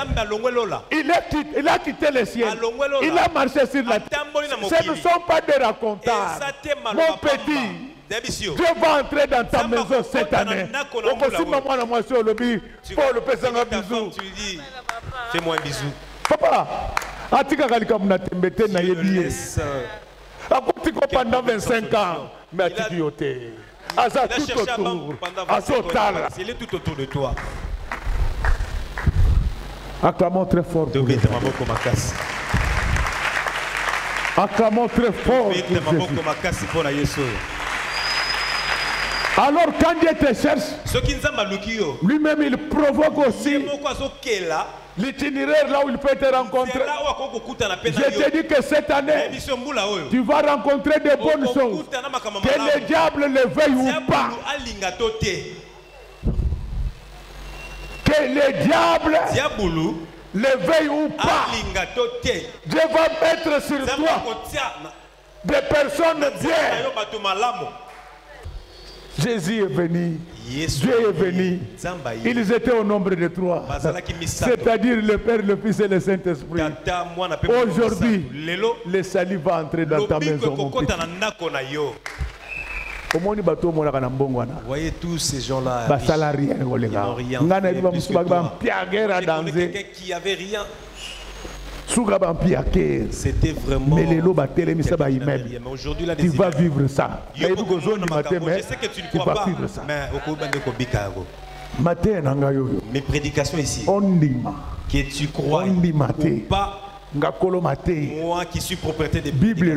Il a quitté le ciel. Il a marché sur la terre. Ce ne sont pas des racontars. Mon petit, Dieu va entrer dans ta maison cette année. Fais-moi un bisou. Papa, pendant 25 ans, mais il a cherché il est tout autour de toi. Acclamons très fort. Acclamons très fort. Alors quand Dieu te cherche, lui-même il provoque aussi l'itinéraire là où il peut te rencontrer. Je te dis que cette année, tu vas rencontrer de bonnes choses. Que le diable le veuille ou pas. Que le diable le veuille ou pas. Dieu va mettre sur toi des personnes bien. Jésus est venu, Dieu est venu, ils étaient au nombre de 3, c'est-à-dire le Père, le Fils et le Saint-Esprit. Aujourd'hui, le salut va entrer dans ta maison. Vous voyez tous ces gens-là, ils n'ont rien fait. Quelqu'un qui avait rien. C'était vraiment. Mais aujourd'hui, tu vas vivre ça. Je sais que tu ne crois pas, mais mes prédications ici, que tu crois ou pas, moi qui suis propriétaire des Bible,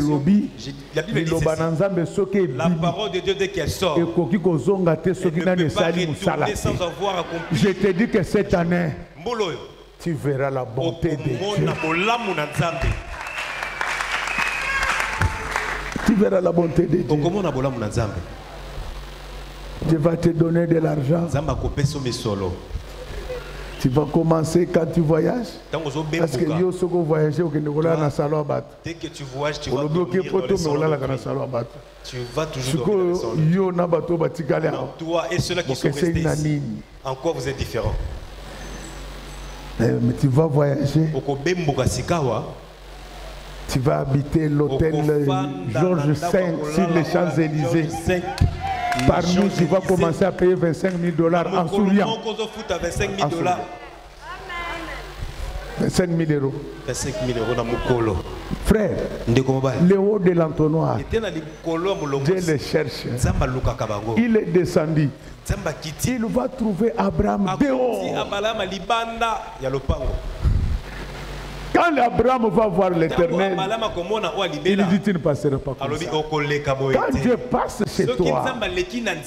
la Bible dit ceci. La parole de Dieu dès qu'elle sort, elle ne peut pas retourner sans avoir accompli. Je te dis que cette année, tu verras la bonté de Dieu. Tu verras la bonté de Dieu. Dieu va te donner de l'argent. Tu vas commencer quand tu voyages. Parce que yo soko voyager au Kénégola na salon abat. Dès que tu voyages, tu vas dormir dans le salon. Tu vas toujours dormir dans le salon. Toi et ceux-là qui sont restés ici, en quoi vous êtes différents? Mais tu vas voyager. Tu vas habiter l'hôtel Georges V sur les Champs-Élysées. Par nous, tu vas commencer à payer 25 000 $ en souriant. 25 000 €. 25 000 € dans mon colo. Frère, le haut de l'entonnoir, Dieu le cherche. Il est descendu. Il va trouver Abraham dehors. Quand Abraham va voir l'Éternel, il dit tu ne passeras pas comme ça. Quand Dieu passe chez toi,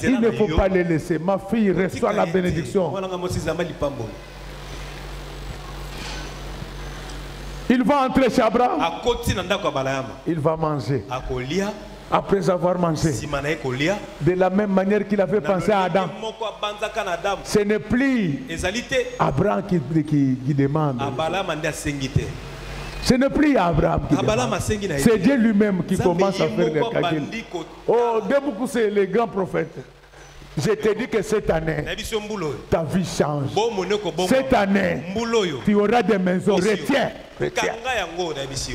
il ne faut pas le laisser. Ma fille reçoit la bénédiction. Il va entrer chez Abraham. Il va manger. Après avoir mangé, de la même manière qu'il avait pensé à Adam, ce n'est plus Abraham qui demande. Ce n'est plus Abraham qui demande. C'est Dieu lui-même qui commence à faire des calculs. Oh, Deboukou, c'est les grands prophètes. Je te dis que cette année, ta vie change. Cette année, tu auras des maisons. Retiens.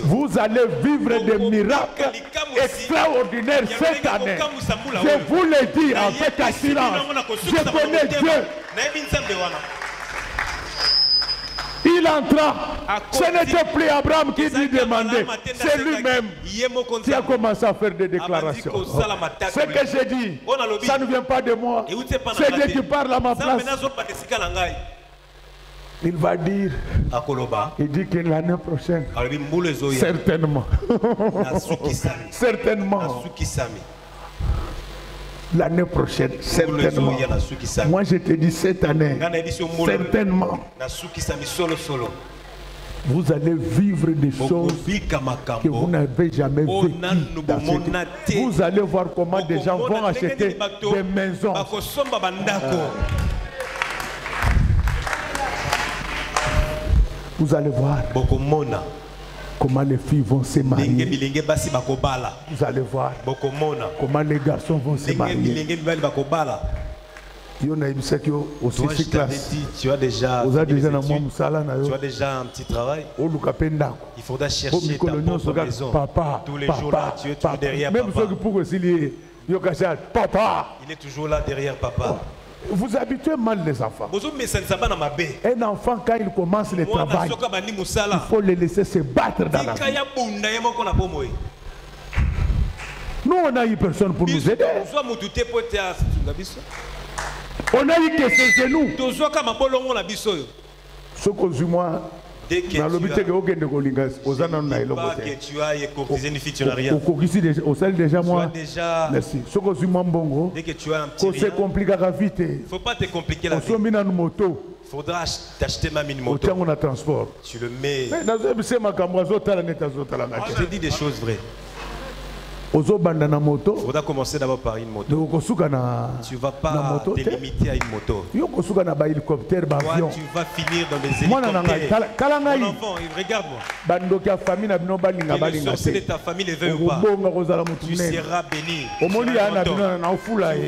Vous allez vivre des miracles extraordinaires cette année. Je vous le dis avec assurance. Je connais Dieu. Il entra. Ce n'était plus Abraham qui lui demandait. C'est lui-même qui a commencé à faire des déclarations. Ce que j'ai dit, ça ne vient pas de moi. C'est Dieu qui parle à ma place. Il va dire, il dit que l'année prochaine, certainement, certainement, L'année prochaine, certainement. Moi, je te dis cette année, certainement. Vous allez vivre des choses que vous n'avez jamais vécues dans cette vie. Vous allez voir comment des gens vont acheter des maisons. Vous allez voir comment les filles vont se marier. Vous allez voir comment les garçons vont se marier. Tu as déjà un petit travail. Il faudra chercher ta propre maison. Tous les jours là, tu es toujours derrière papa. Il est toujours là derrière papa. Vous habituez mal les enfants. Un enfant, quand il commence le travail, il faut le laisser se battre dans la vie. Nous, on a eu personne pour nous aider. On a eu que c'est chez nous. Ce que moi, dès que tu as un petit rien, il ne faut pas te compliquer la vie. Il faudra t'acheter même une moto. Tu le mets. Je te dis des choses vraies. Il faudra commencer d'abord par une moto. Tu ne vas pas te limiter à une moto. Toi, tu vas finir dans des hélicoptères. Mon enfant, regarde-moi. Que le sorcier de ta famille le veuille ou pas, tu seras béni. Tu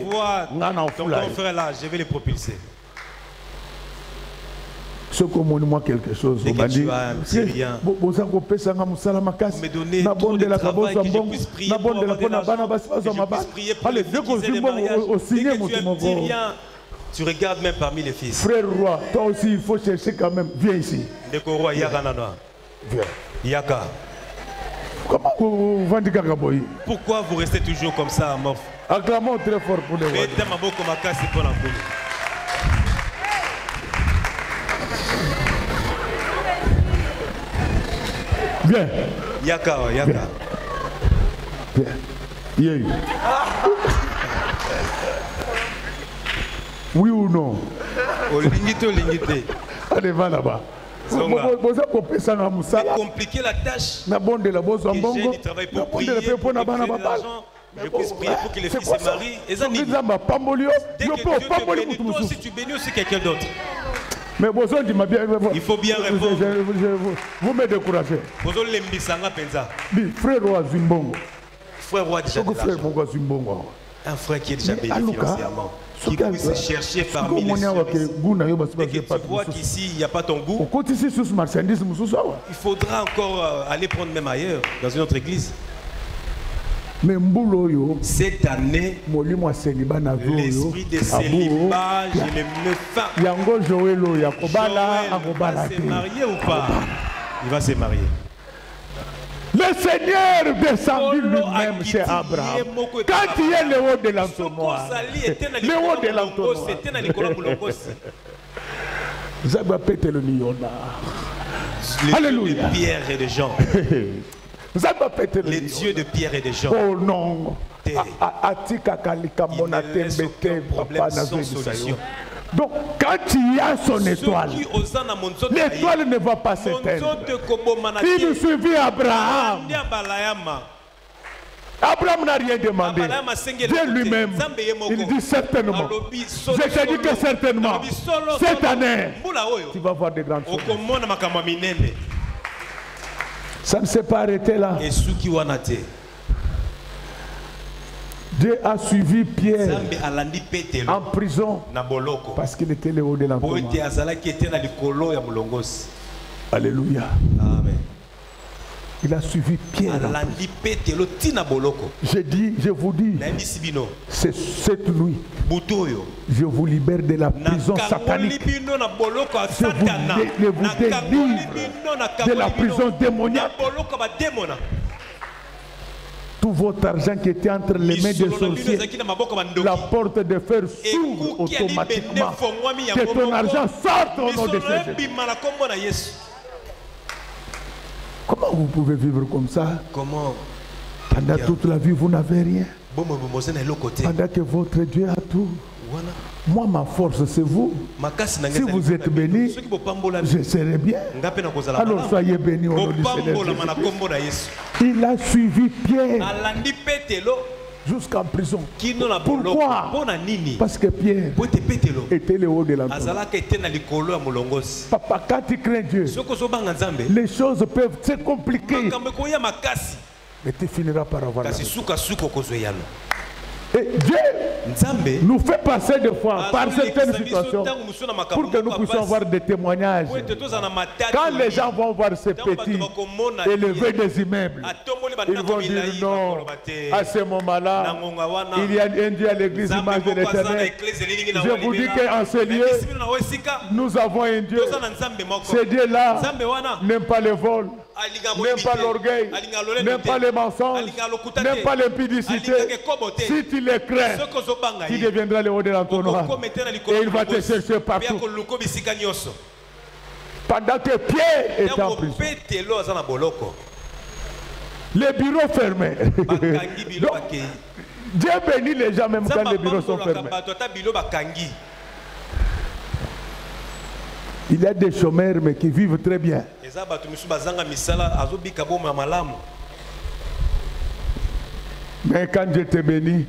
vois ton grand frère là, je vais le propulser. Ce que moi quelque chose, dès que tu as un petit rien, me donner tout le travail que je puisse prier pour avoir de l'argent, que je puisse prier pour les filles des mariages. Dès que tu as un petit rien, tu regardes même parmi les fils. Frère roi, toi aussi il faut chercher quand même. Viens ici. Ndeko roi Yaka Nana. Viens. Yaka. Comment vous vendez Kakaboy? Pourquoi vous restez toujours comme ça, Amorphe? Acclamons très fort pour les rois. Bien. Yaka, Yaka. Bien. Bien. Oui ou non? Lingité. Allez, va là-bas. C'est compliqué la tâche. J'ai du travail pour prier, pour de l'argent. Je puisse prier pour que les filles se marient. Et ça, dès que Dieu te bénit, toi aussi tu bénis aussi quelqu'un d'autre. Mais il faut bien répondre. Vous me découragez. Frère roi Zimbongo. Frère roi déjà de l'argent. Un frère qui est déjà béni financièrement. Qui puisse chercher parmi les filles. Dès que tu vois qu'ici il n'y a pas ton goût, il faudra encore aller prendre même ailleurs, dans une autre église. Cette année, l'esprit de célibat, je le mets fin. Joël va se marier ou pas? Il va se marier. Le Seigneur descendu lui-même chez Abraham. Quand il est le haut de l'entonnoir, le haut de l'entonnoir, Zaba pète le liona. Alléluia. Pierre et de Jean. Les dieux de Pierre et de Jean. Oh non. Donc quand il y a son étoile, l'étoile ne va pas s'éteindre. Il nous suivit Abraham. Abraham n'a rien demandé. Dieu lui-même, il dit certainement. Je te dis que certainement, cette année, tu vas voir des grandes choses. Ça ne s'est pas arrêté là. Dieu a suivi Pierre en prison parce qu'il était le haut de l'entonnoir. Alléluia. Amen. Il a suivi Pierre. Je vous dis, c'est cette nuit, je vous libère de la prison satanique. Je vous délivre de la prison démoniaque. Tout votre argent qui était entre les mains des sorciers, la porte de fer s'ouvre automatiquement. Que ton argent sorte au nom de Jésus. Comment vous pouvez vivre comme ça? Comment? Pendant toute la vie, vous n'avez rien. Pendant que votre Dieu a tout. Moi, ma force, c'est vous. Si vous êtes bénis, je serai bien. Alors soyez bénis au nom du Seigneur. Il a suivi Pierre jusqu'en prison. Pourquoi? Parce que Pierre était le haut de l'entonnoir. Papa, quand tu crains Dieu, les choses peuvent se compliquer. Mais tu finiras par avoir la vie. Et Dieu nous fait passer des fois par certaines situations pour que nous puissions avoir des témoignages. Quand les gens vont voir ces petits élever des immeubles, ils vont dire non, à ce moment-là, il y a un Dieu à l'église, image de l'Éternel. Je vous dis qu'en ce lieu, nous avons un Dieu. Ce Dieu-là n'aime pas le vol, n'aime pas l'orgueil, n'aime pas les mensonges, n'aime pas l'impudicité. Si tu les crains, tu deviendras le haut de l'entonnoir. Et il va te chercher partout. Pendant que Pierre est en prison, les bureaux fermés. Donc, Dieu bénit les gens même quand les bureaux sont fermés. Il y a des chômeurs mais qui vivent très bien. Mais quand Dieu te bénit,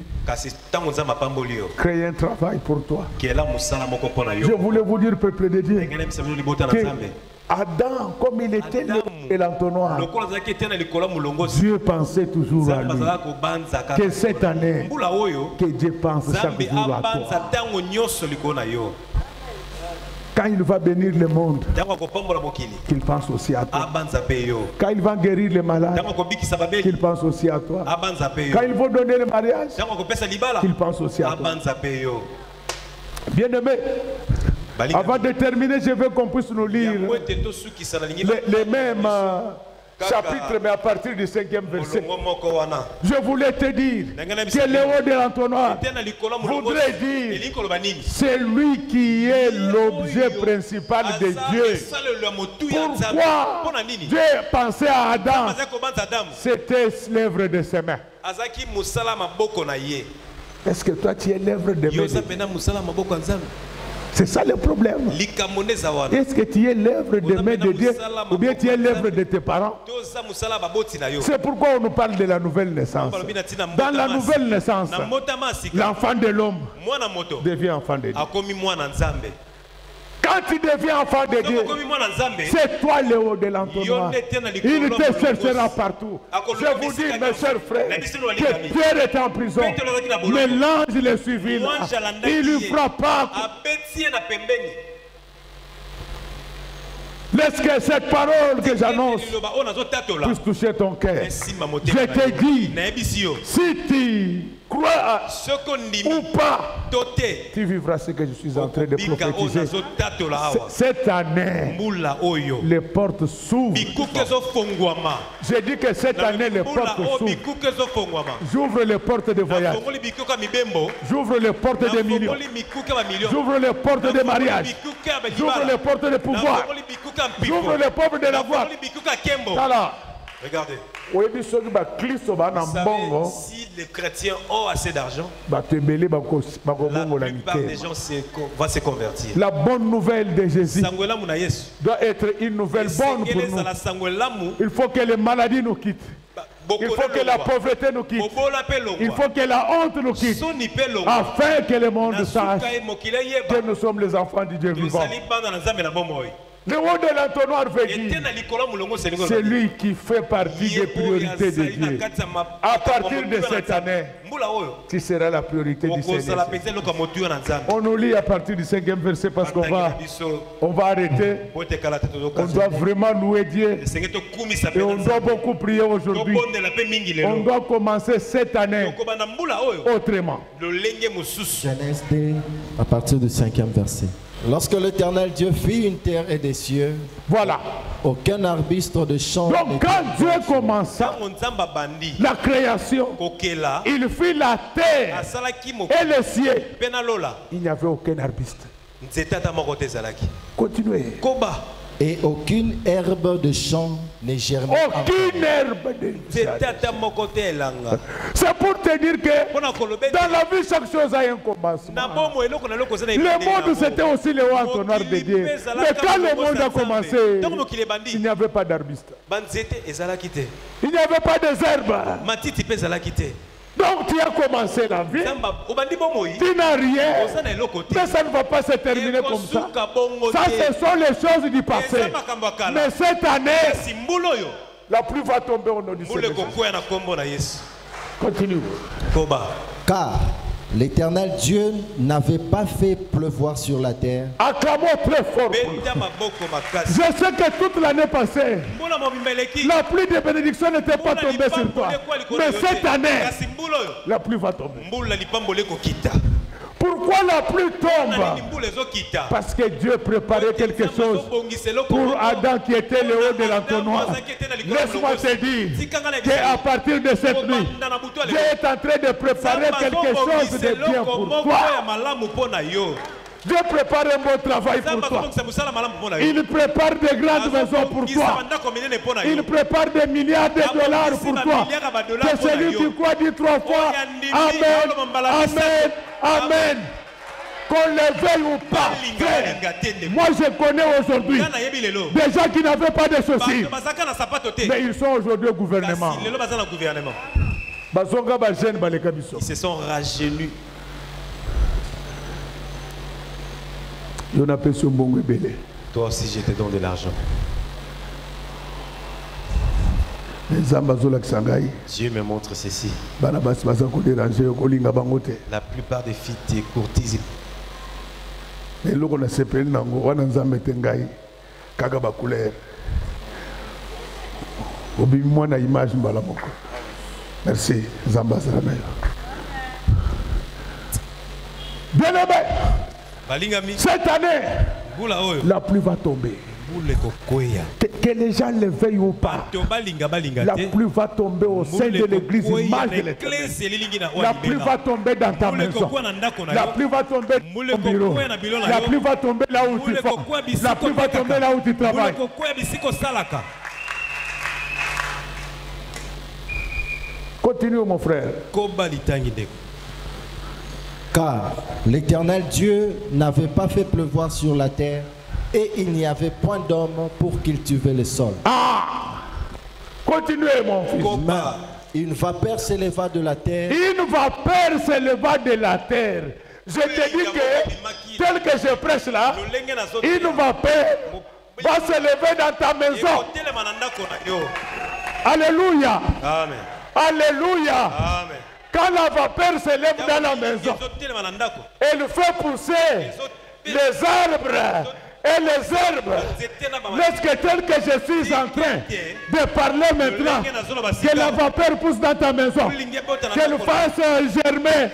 crée un travail pour toi. Je voulais vous dire, peuple de Dieu, que Adam, comme il était le l'entonnoir, Dieu pensait toujours à lui. Que cette année, que Dieu pense chaque jour à toi. Quand il va bénir le monde, qu'il pense aussi à toi. Quand il va guérir les malades, qu'il pense aussi à toi. Quand il va donner le mariage, qu'il pense aussi à toi. Bien-aimé, avant de terminer, je veux qu'on puisse nous lire les mêmes chapitres, mais à partir du 5e verset. Je voulais te dire que le haut de l'entonnoir voudrait dire c'est lui qui est l'objet principal de Dieu. Pourquoi Dieu pensait à Adam? C'était l'œuvre de ses mains. Est-ce que toi tu es l'œuvre de mes mains? C'est ça le problème. Est-ce que tu es l'œuvre de main de Dieu ou bien tu es l'œuvre de tes parents? C'est pourquoi on nous parle de la nouvelle naissance. Dans la nouvelle naissance, l'enfant de l'homme devient enfant de Dieu. Quand tu deviens enfant de Dieu, c'est toi le haut de l'entonnoir. Il te cherchera partout. Je vous dis, mes chers frères, que Pierre est en prison, mais l'ange le suivit là. Il lui frappa. Laisse que cette parole que j'annonce puisse toucher ton cœur. Je te dis, si tu crois ou pas, tu vivras ce que je suis en train de prophétiser. Cette année, les portes s'ouvrent. J'ai dit que cette année, les portes s'ouvrent. J'ouvre les portes de voyage. J'ouvre les portes de millions. J'ouvre les portes de mariage. J'ouvre les portes de pouvoir. J'ouvre les portes de la voix. Regardez. Si les chrétiens ont assez d'argent, la plupart des gens vont se convertir. La bonne nouvelle de Jésus doit être une nouvelle bonne pour nous. Il faut que les maladies nous quittent. Il faut que la pauvreté nous quitte. Il faut que la honte nous quitte. Afin que le monde sache que nous sommes les enfants du Dieu vivant. Le haut de l'entonnoir veut dire c'est lui qui fait partie des priorités de Dieu. À partir de cette année, tu seras la priorité du Seigneur. On nous lit à partir du 5e verset parce qu'on va arrêter. On doit vraiment louer Dieu. Et on doit beaucoup prier aujourd'hui. On doit commencer cette année autrement. Genèse 2, à partir du 5e verset. Lorsque l'Éternel Dieu fit une terre et des cieux, voilà. Aucun arbuste de champ. Donc quand Dieu commença la création, il fit la terre et les cieux. Il n'y avait aucun arbuste. Continuez. Et aucune herbe de champ n'est germée. Aucune herbe de champ. C'est pour te dire que dans la vie, chaque chose a un commencement. Le monde, c'était aussi le haut entonnoir de Dieu. Mais quand le monde a commencé, il n'y avait pas d'arbustes. Il n'y avait pas de herbes. Donc tu as commencé la vie, tu n'as rien, mais ça ne va pas se terminer comme ça. Ça, ce sont les choses du passé. Mais cette année, la pluie va tomber au nom du Seigneur. Continue. Car l'Éternel Dieu n'avait pas fait pleuvoir sur la terre. Acclamons très fort. Je sais que toute l'année passée, la pluie de bénédiction n'était pas tombée sur toi. Mais cette année, la pluie va tomber. Pourquoi la pluie tombe? Parce que Dieu préparait quelque chose pour Adam qui était le haut de l'entonnoir. Laisse-moi te dire qu'à partir de cette nuit, Dieu est en train de préparer quelque chose de bien pour toi. Dieu prépare un bon travail pour toi. Il prépare des grandes maisons pour toi. Il prépare des milliards de dollars pour toi. Que celui qui croit dit 3 fois Amen, Amen, Amen. Qu'on le veuille ou pas. Moi je connais aujourd'hui des gens qui n'avaient pas de ceci, mais ils sont aujourd'hui au gouvernement. Ils se sont rajeunus. Toi aussi je te donne de l'argent. Dieu me montre ceci. La plupart des filles te courtisent. Merci. Bien-aimé, cette année, la pluie va tomber. Que les gens le veuillent ou pas, la pluie va tomber au sein de l'église image de l'Éternel. La pluie va tomber dans ta maison. La pluie va tomber dans ton bureau. La pluie va tomber là où tu fais. La pluie va tomber là où tu travailles. Continue mon frère. Car l'Éternel Dieu n'avait pas fait pleuvoir sur la terre, et il n'y avait point d'homme pour cultiver le sol. Ah! Continuez mon fils. Mais une vapeur s'éleva de la terre. Une vapeur s'éleva de la terre. Je te dis que, tel que je prêche là, une vapeur va s'élever dans ta maison. Alléluia. Amen. Alléluia. Amen. Quand la vapeur s'élève dans la maison, elle fait pousser les arbres et les herbes. Laisse que tel que je suis en train de parler maintenant, que la vapeur pousse dans ta maison, qu'elle fasse germer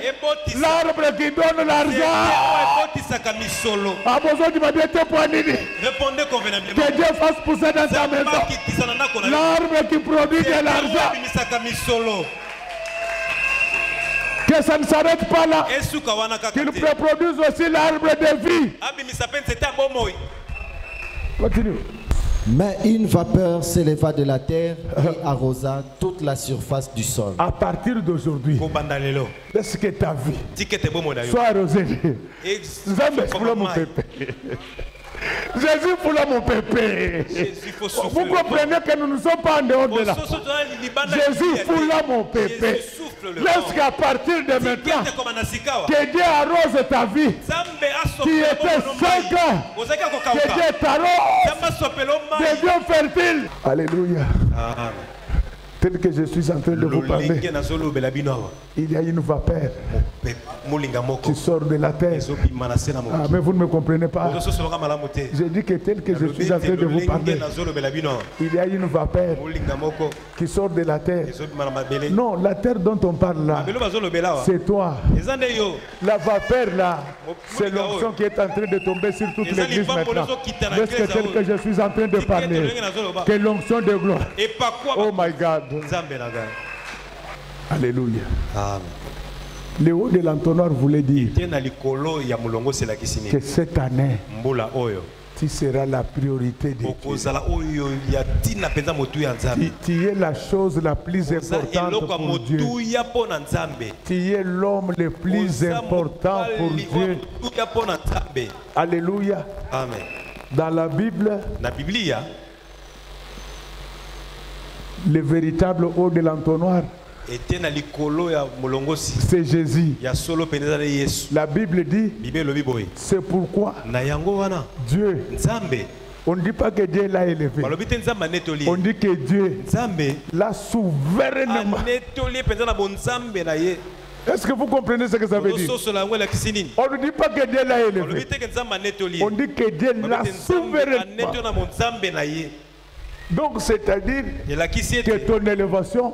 l'arbre qui donne l'argent. A besoin de Répondez convenablement. que Dieu fasse pousser dans ta maison l'arbre qui produit de l'argent. Que ça ne s'arrête pas là. Qu'il reproduise aussi l'arbre de vie. Continue. Mais une vapeur s'éleva de la terre et arrosa toute la surface du sol. À partir d'aujourd'hui, laisse que ta vie soit arrosée. Jésus pour mon pépé. Vous comprenez que nous ne sommes pas en dehors de là. Jésus pour mon pépé. Laisse qu'à partir de maintenant, que Dieu arrose ta vie. Qui était sec, que Dieu t'arrose. Deviens fertile. Alléluia. Tel que je suis en train de vous parler, il y a une vapeur qui sort de la terre. Ah, mais vous ne me comprenez pas. Je dis que tel que je suis en train de vous parler, il y a une vapeur qui sort de la terre. Non, la terre dont on parle là, c'est toi. La vapeur là, c'est l'onction qui est en train de tomber sur toute l'église maintenant. Parce que tel que je suis en train de parler, que l'onction de gloire. Oh my God. Alléluia. Amen. Le haut de l'entonnoir voulait dire que cette année, Tu seras la priorité de Dieu. Tu es la chose la plus importante pour Dieu. Tu es l'homme le plus important pour Dieu. Alléluia. Amen. Dans la Bible, le véritable haut de l'entonnoir, c'est Jésus. La Bible dit, c'est pourquoi Dieu, on ne dit pas que Dieu l'a élevé, on dit que Dieu l'a souverainement. Est-ce que vous comprenez ce que ça veut dire? On ne dit pas que Dieu l'a élevé, on dit que Dieu l'a souverainement. Donc, c'est-à-dire que ton élévation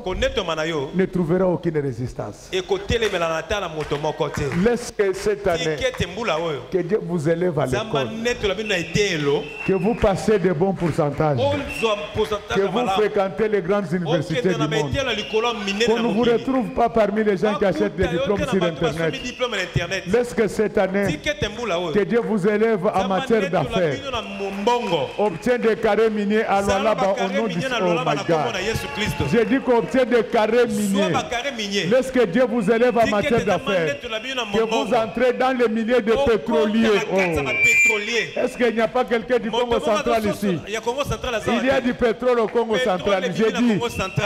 ne trouvera aucune résistance. Laisse que cette année, que Dieu vous élève à l'école, que vous passez de bons pourcentages, que vous fréquentez les grandes universités du monde, qu'on ne vous retrouve pas parmi les gens qui achètent des diplômes sur Internet. Laisse que cette année, que Dieu vous élève en matière d'affaires, obtient des carrés miniers à l'Ouala au nom du oh my God. J'ai dit qu'on obtient des carrés miniers. Laisse que Dieu vous élève en matière d'affaires. Que vous entrez dans les milliers de pétroliers. Oh. Est-ce qu'il n'y a pas quelqu'un du Congo central ici? Il y a du pétrole au Congo central. J'ai dit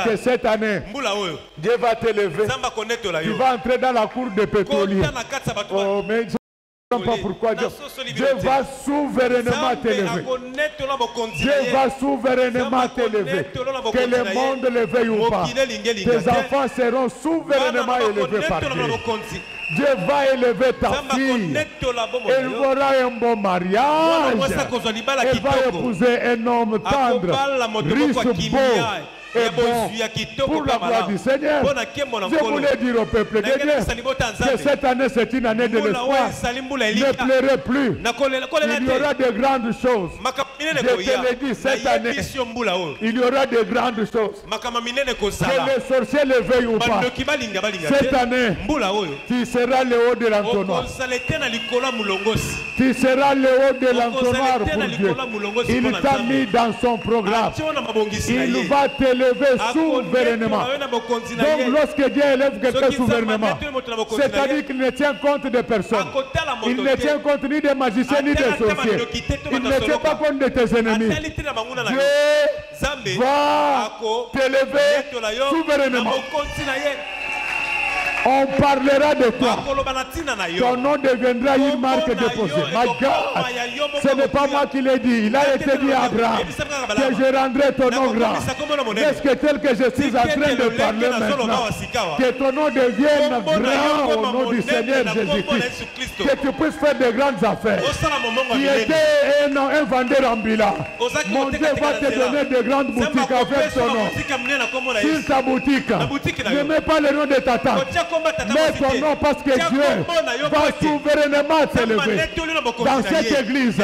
que cette année, Dieu va t'élever. Tu vas entrer dans la cour des pétroliers. Oh, mais pas pourquoi Dieu va souverainement t'élever. Dieu va souverainement t'élever. Que le monde le veuille ou pas. Tes enfants seront souverainement élevés par Dieu. Dieu va élever ta fille. Elle aura un bon mariage. Elle va épouser un homme tendre, riche, beau. Et bon, pour la gloire du Seigneur, je voulais dire au peuple de Dieu que cette année c'est une année de l'espoir. Ne pleurez plus. Il y aura de grandes choses. Je te l'ai dit, cette année, il y aura de grandes choses. Que les sorciers le veuillent ou pas. Cette année, tu seras le haut de l'entonnoir. Tu seras le haut de l'entonnoir pour Dieu. Il t'a mis dans son programme. Il va t'élever souverainement. Donc lorsque Dieu élève quelqu'un souverainement, c'est-à-dire qu'il ne tient compte de personne. Il ne tient compte ni des magiciens ni des sorciers. Il ne tient pas compte de tes ennemis. Dieu va t'élever souverainement. On parlera de toi. Ton nom deviendra une marque déposée. My God, ce n'est pas moi qui l'ai dit. Il a été dit à Abraham que je rendrai ton nom grand. Est-ce que tel que je suis en train de parler maintenant, que ton nom devienne grand au nom du Seigneur Jésus-Christ, que tu puisses faire de grandes affaires. Tu étais un vendeur ambulant. Mon Dieu va te donner de grandes boutiques avec ton nom. Sur ta boutique, ne mets pas le nom de ta tante. Mets ton nom parce que Dieu va souverainement t'élever. Dans cette église,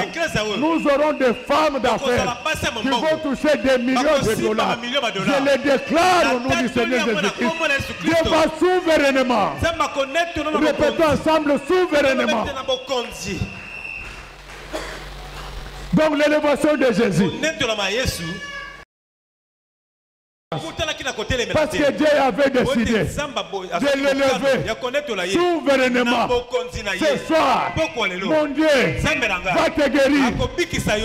nous aurons des femmes d'affaires qui vont toucher des millions de dollars. Je les déclare au nom du Seigneur Jésus-Christ. Dieu va souverainement. Répétons ensemble, souverainement. Donc l'élévation de Jésus. Parce que Dieu avait décidé de l'élever souverainement. Ce soir, mon Dieu va te guérir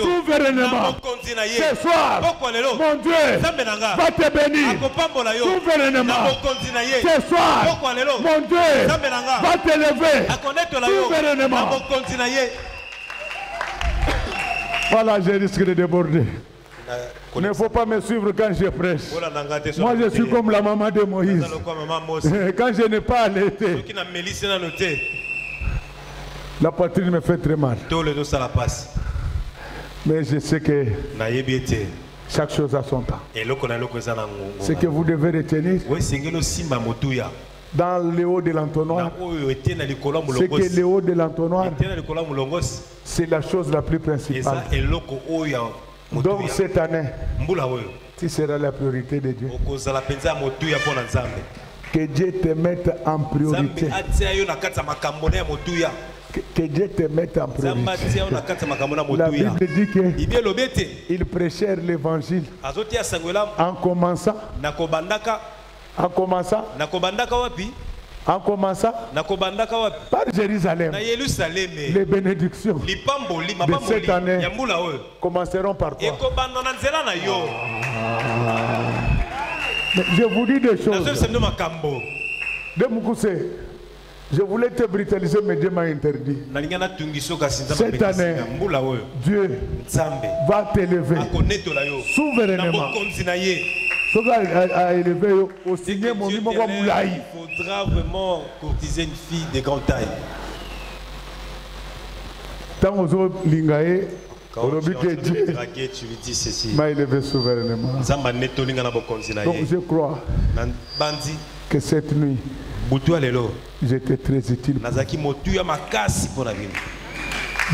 souverainement. Ce soir, mon Dieu va te bénir souverainement. Ce soir, mon Dieu va t'élever souverainement. Voilà, je risque de déborder. Il ne faut pas me suivre quand je prêche. Moi, je suis comme la maman de Moïse. Quand je n'ai pas allaité, la poitrine me fait très mal. Mais je sais que chaque chose a son temps. Ce que vous devez retenir dans le haut de l'entonnoir, c'est que le haut de l'entonnoir, c'est la chose la plus principale. Donc cette année, tu seras la priorité de Dieu. Que Dieu te mette en priorité. Que Dieu te mette en priorité. La Bible dit qu'ils prêchèrent l'évangile en commençant par Jérusalem. Les bénédictions de cette année commenceront par toi. Mais je vous dis des choses. De Moukousé, je voulais te brutaliser, mais Dieu m'a interdit. Cette année, Dieu va t'élever souverainement. Il faudra vraiment courtiser une fille de grande taille. Quand tu lui dis ceci, m'a élevé souverainement. Donc je crois que cette nuit, j'étais très utile.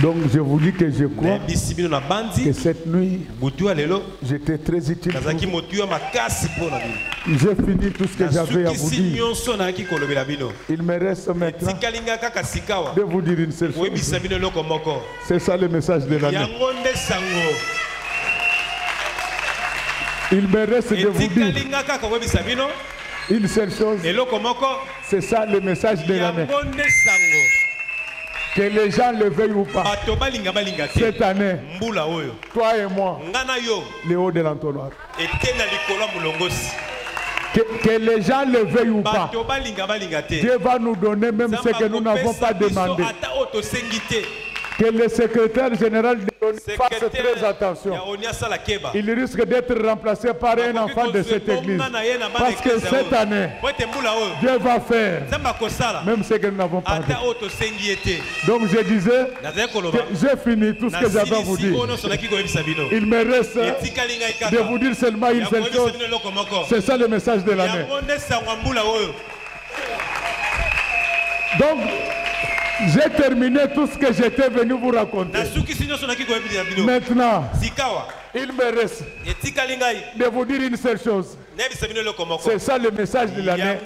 Donc je vous dis que je crois que cette nuit, j'étais très utile. J'ai fini tout ce que j'avais à vous dire. Il me reste maintenant de vous dire une seule chose. C'est ça le message de l'année. Il me reste de vous dire une seule chose. C'est ça le message de l'année. Que les gens le veuillent ou pas, cette année, toi et moi, le haut de l'entonnoir. Que les gens le veuillent ou pas, Dieu va nous donner même ce que nous n'avons pas demandé. Que le secrétaire général fasse très attention. Il risque d'être remplacé par un enfant de cette église. Parce que cette année, Dieu va faire même ce que nous n'avons pas dit. Donc je disais que j'ai fini tout ce que j'avais à vous dire. Il me reste de vous dire seulement une seule chose. C'est ça le message de l'année. Donc, j'ai terminé tout ce que j'étais venu vous raconter. Maintenant, il me reste de vous dire une seule chose. C'est ça le message de l'année.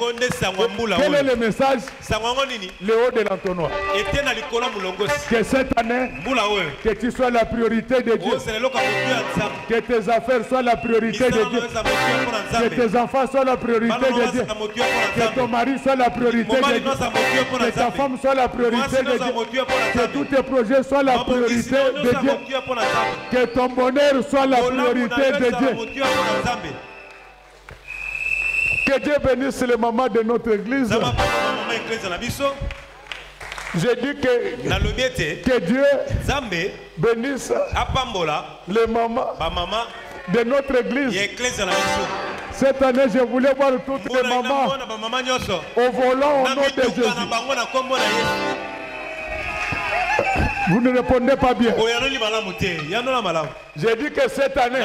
Quel est le message? Le haut de l'entonnoir. Que cette année, que tu sois la priorité de Dieu. Que tes affaires soient la priorité de Dieu. Que tes enfants soient la priorité de Dieu. Que ton mari soit la priorité de Dieu. Que ta femme soit la priorité de Dieu. Que tous tes projets soient la priorité de Dieu. Que ton bonheur soit la priorité de Dieu. Que Dieu bénisse les mamans de notre église. J'ai dit que Dieu bénisse les mamans de notre église. Cette année, je voulais voir toutes les mamans au volant au nom de Jésus. Vous ne répondez pas bien. J'ai dit que cette année,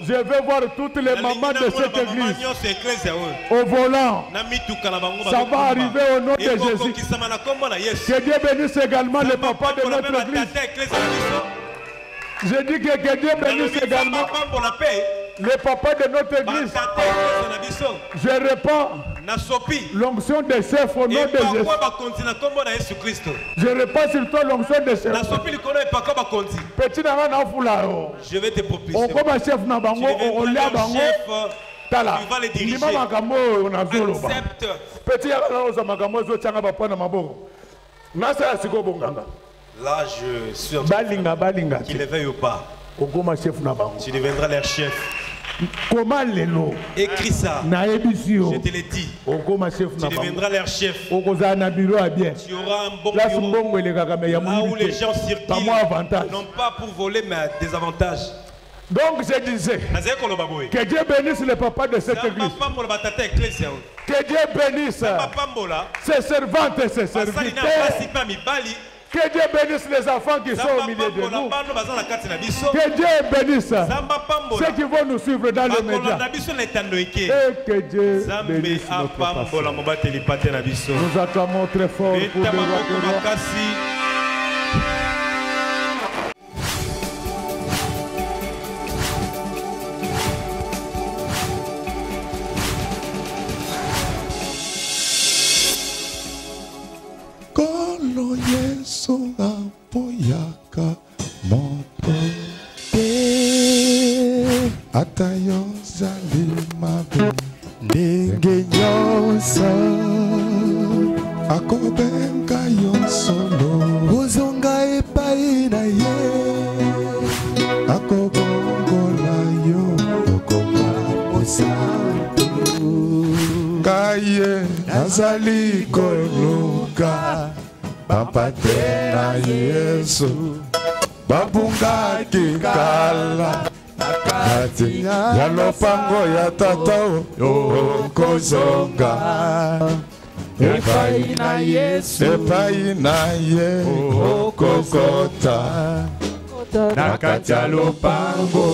je vais voir toutes les mamans de cette église au volant. Ça va arriver au nom de Jésus. Que Dieu bénisse également les papas de notre église. J'ai dit que Dieu bénisse également les papas de notre église. Je répands l'onction des chefs au nom de Jésus. Je répands sur toi l'onction des chefs. Petit n'a foula. Je vais te propulser. On comme chef n'a bango, on l'a bango. Tala. Tu vas les diriger. Accepte. Petit n'a makambo zo tchanga ba pona maboko. Nasa siko bonganga. Là, je suis en train de qu'il les veuille ou pas. Tu deviendras leur chef. Comment les lots? Écris ça. Je te l'ai dit. Tu deviendras leur chef. Tu auras un bon bureau. Là où les gens circulent, non pas pour voler, mais des avantages. Donc je disais que Dieu bénisse les papas de cette église. Que Dieu bénisse ses servantes et ses serviteurs. Que Dieu bénisse les enfants qui sont au milieu de nous. Que Dieu bénisse ceux qui vont nous suivre dans les médias. Et que Dieu bénisse notre pasteur. Nous acclamons très fort pour le roi. Colo, yeah. Atayo zali mabe ndenge nyonso akobenga yo solo ozonga epai na ye akobongola yo okoma mosantu kaye nazali koluka bapate na Yesu babungaki kala Ati ya lopango ya tata okozonga epai na Yesu epai na ye okokota na kati ya lopango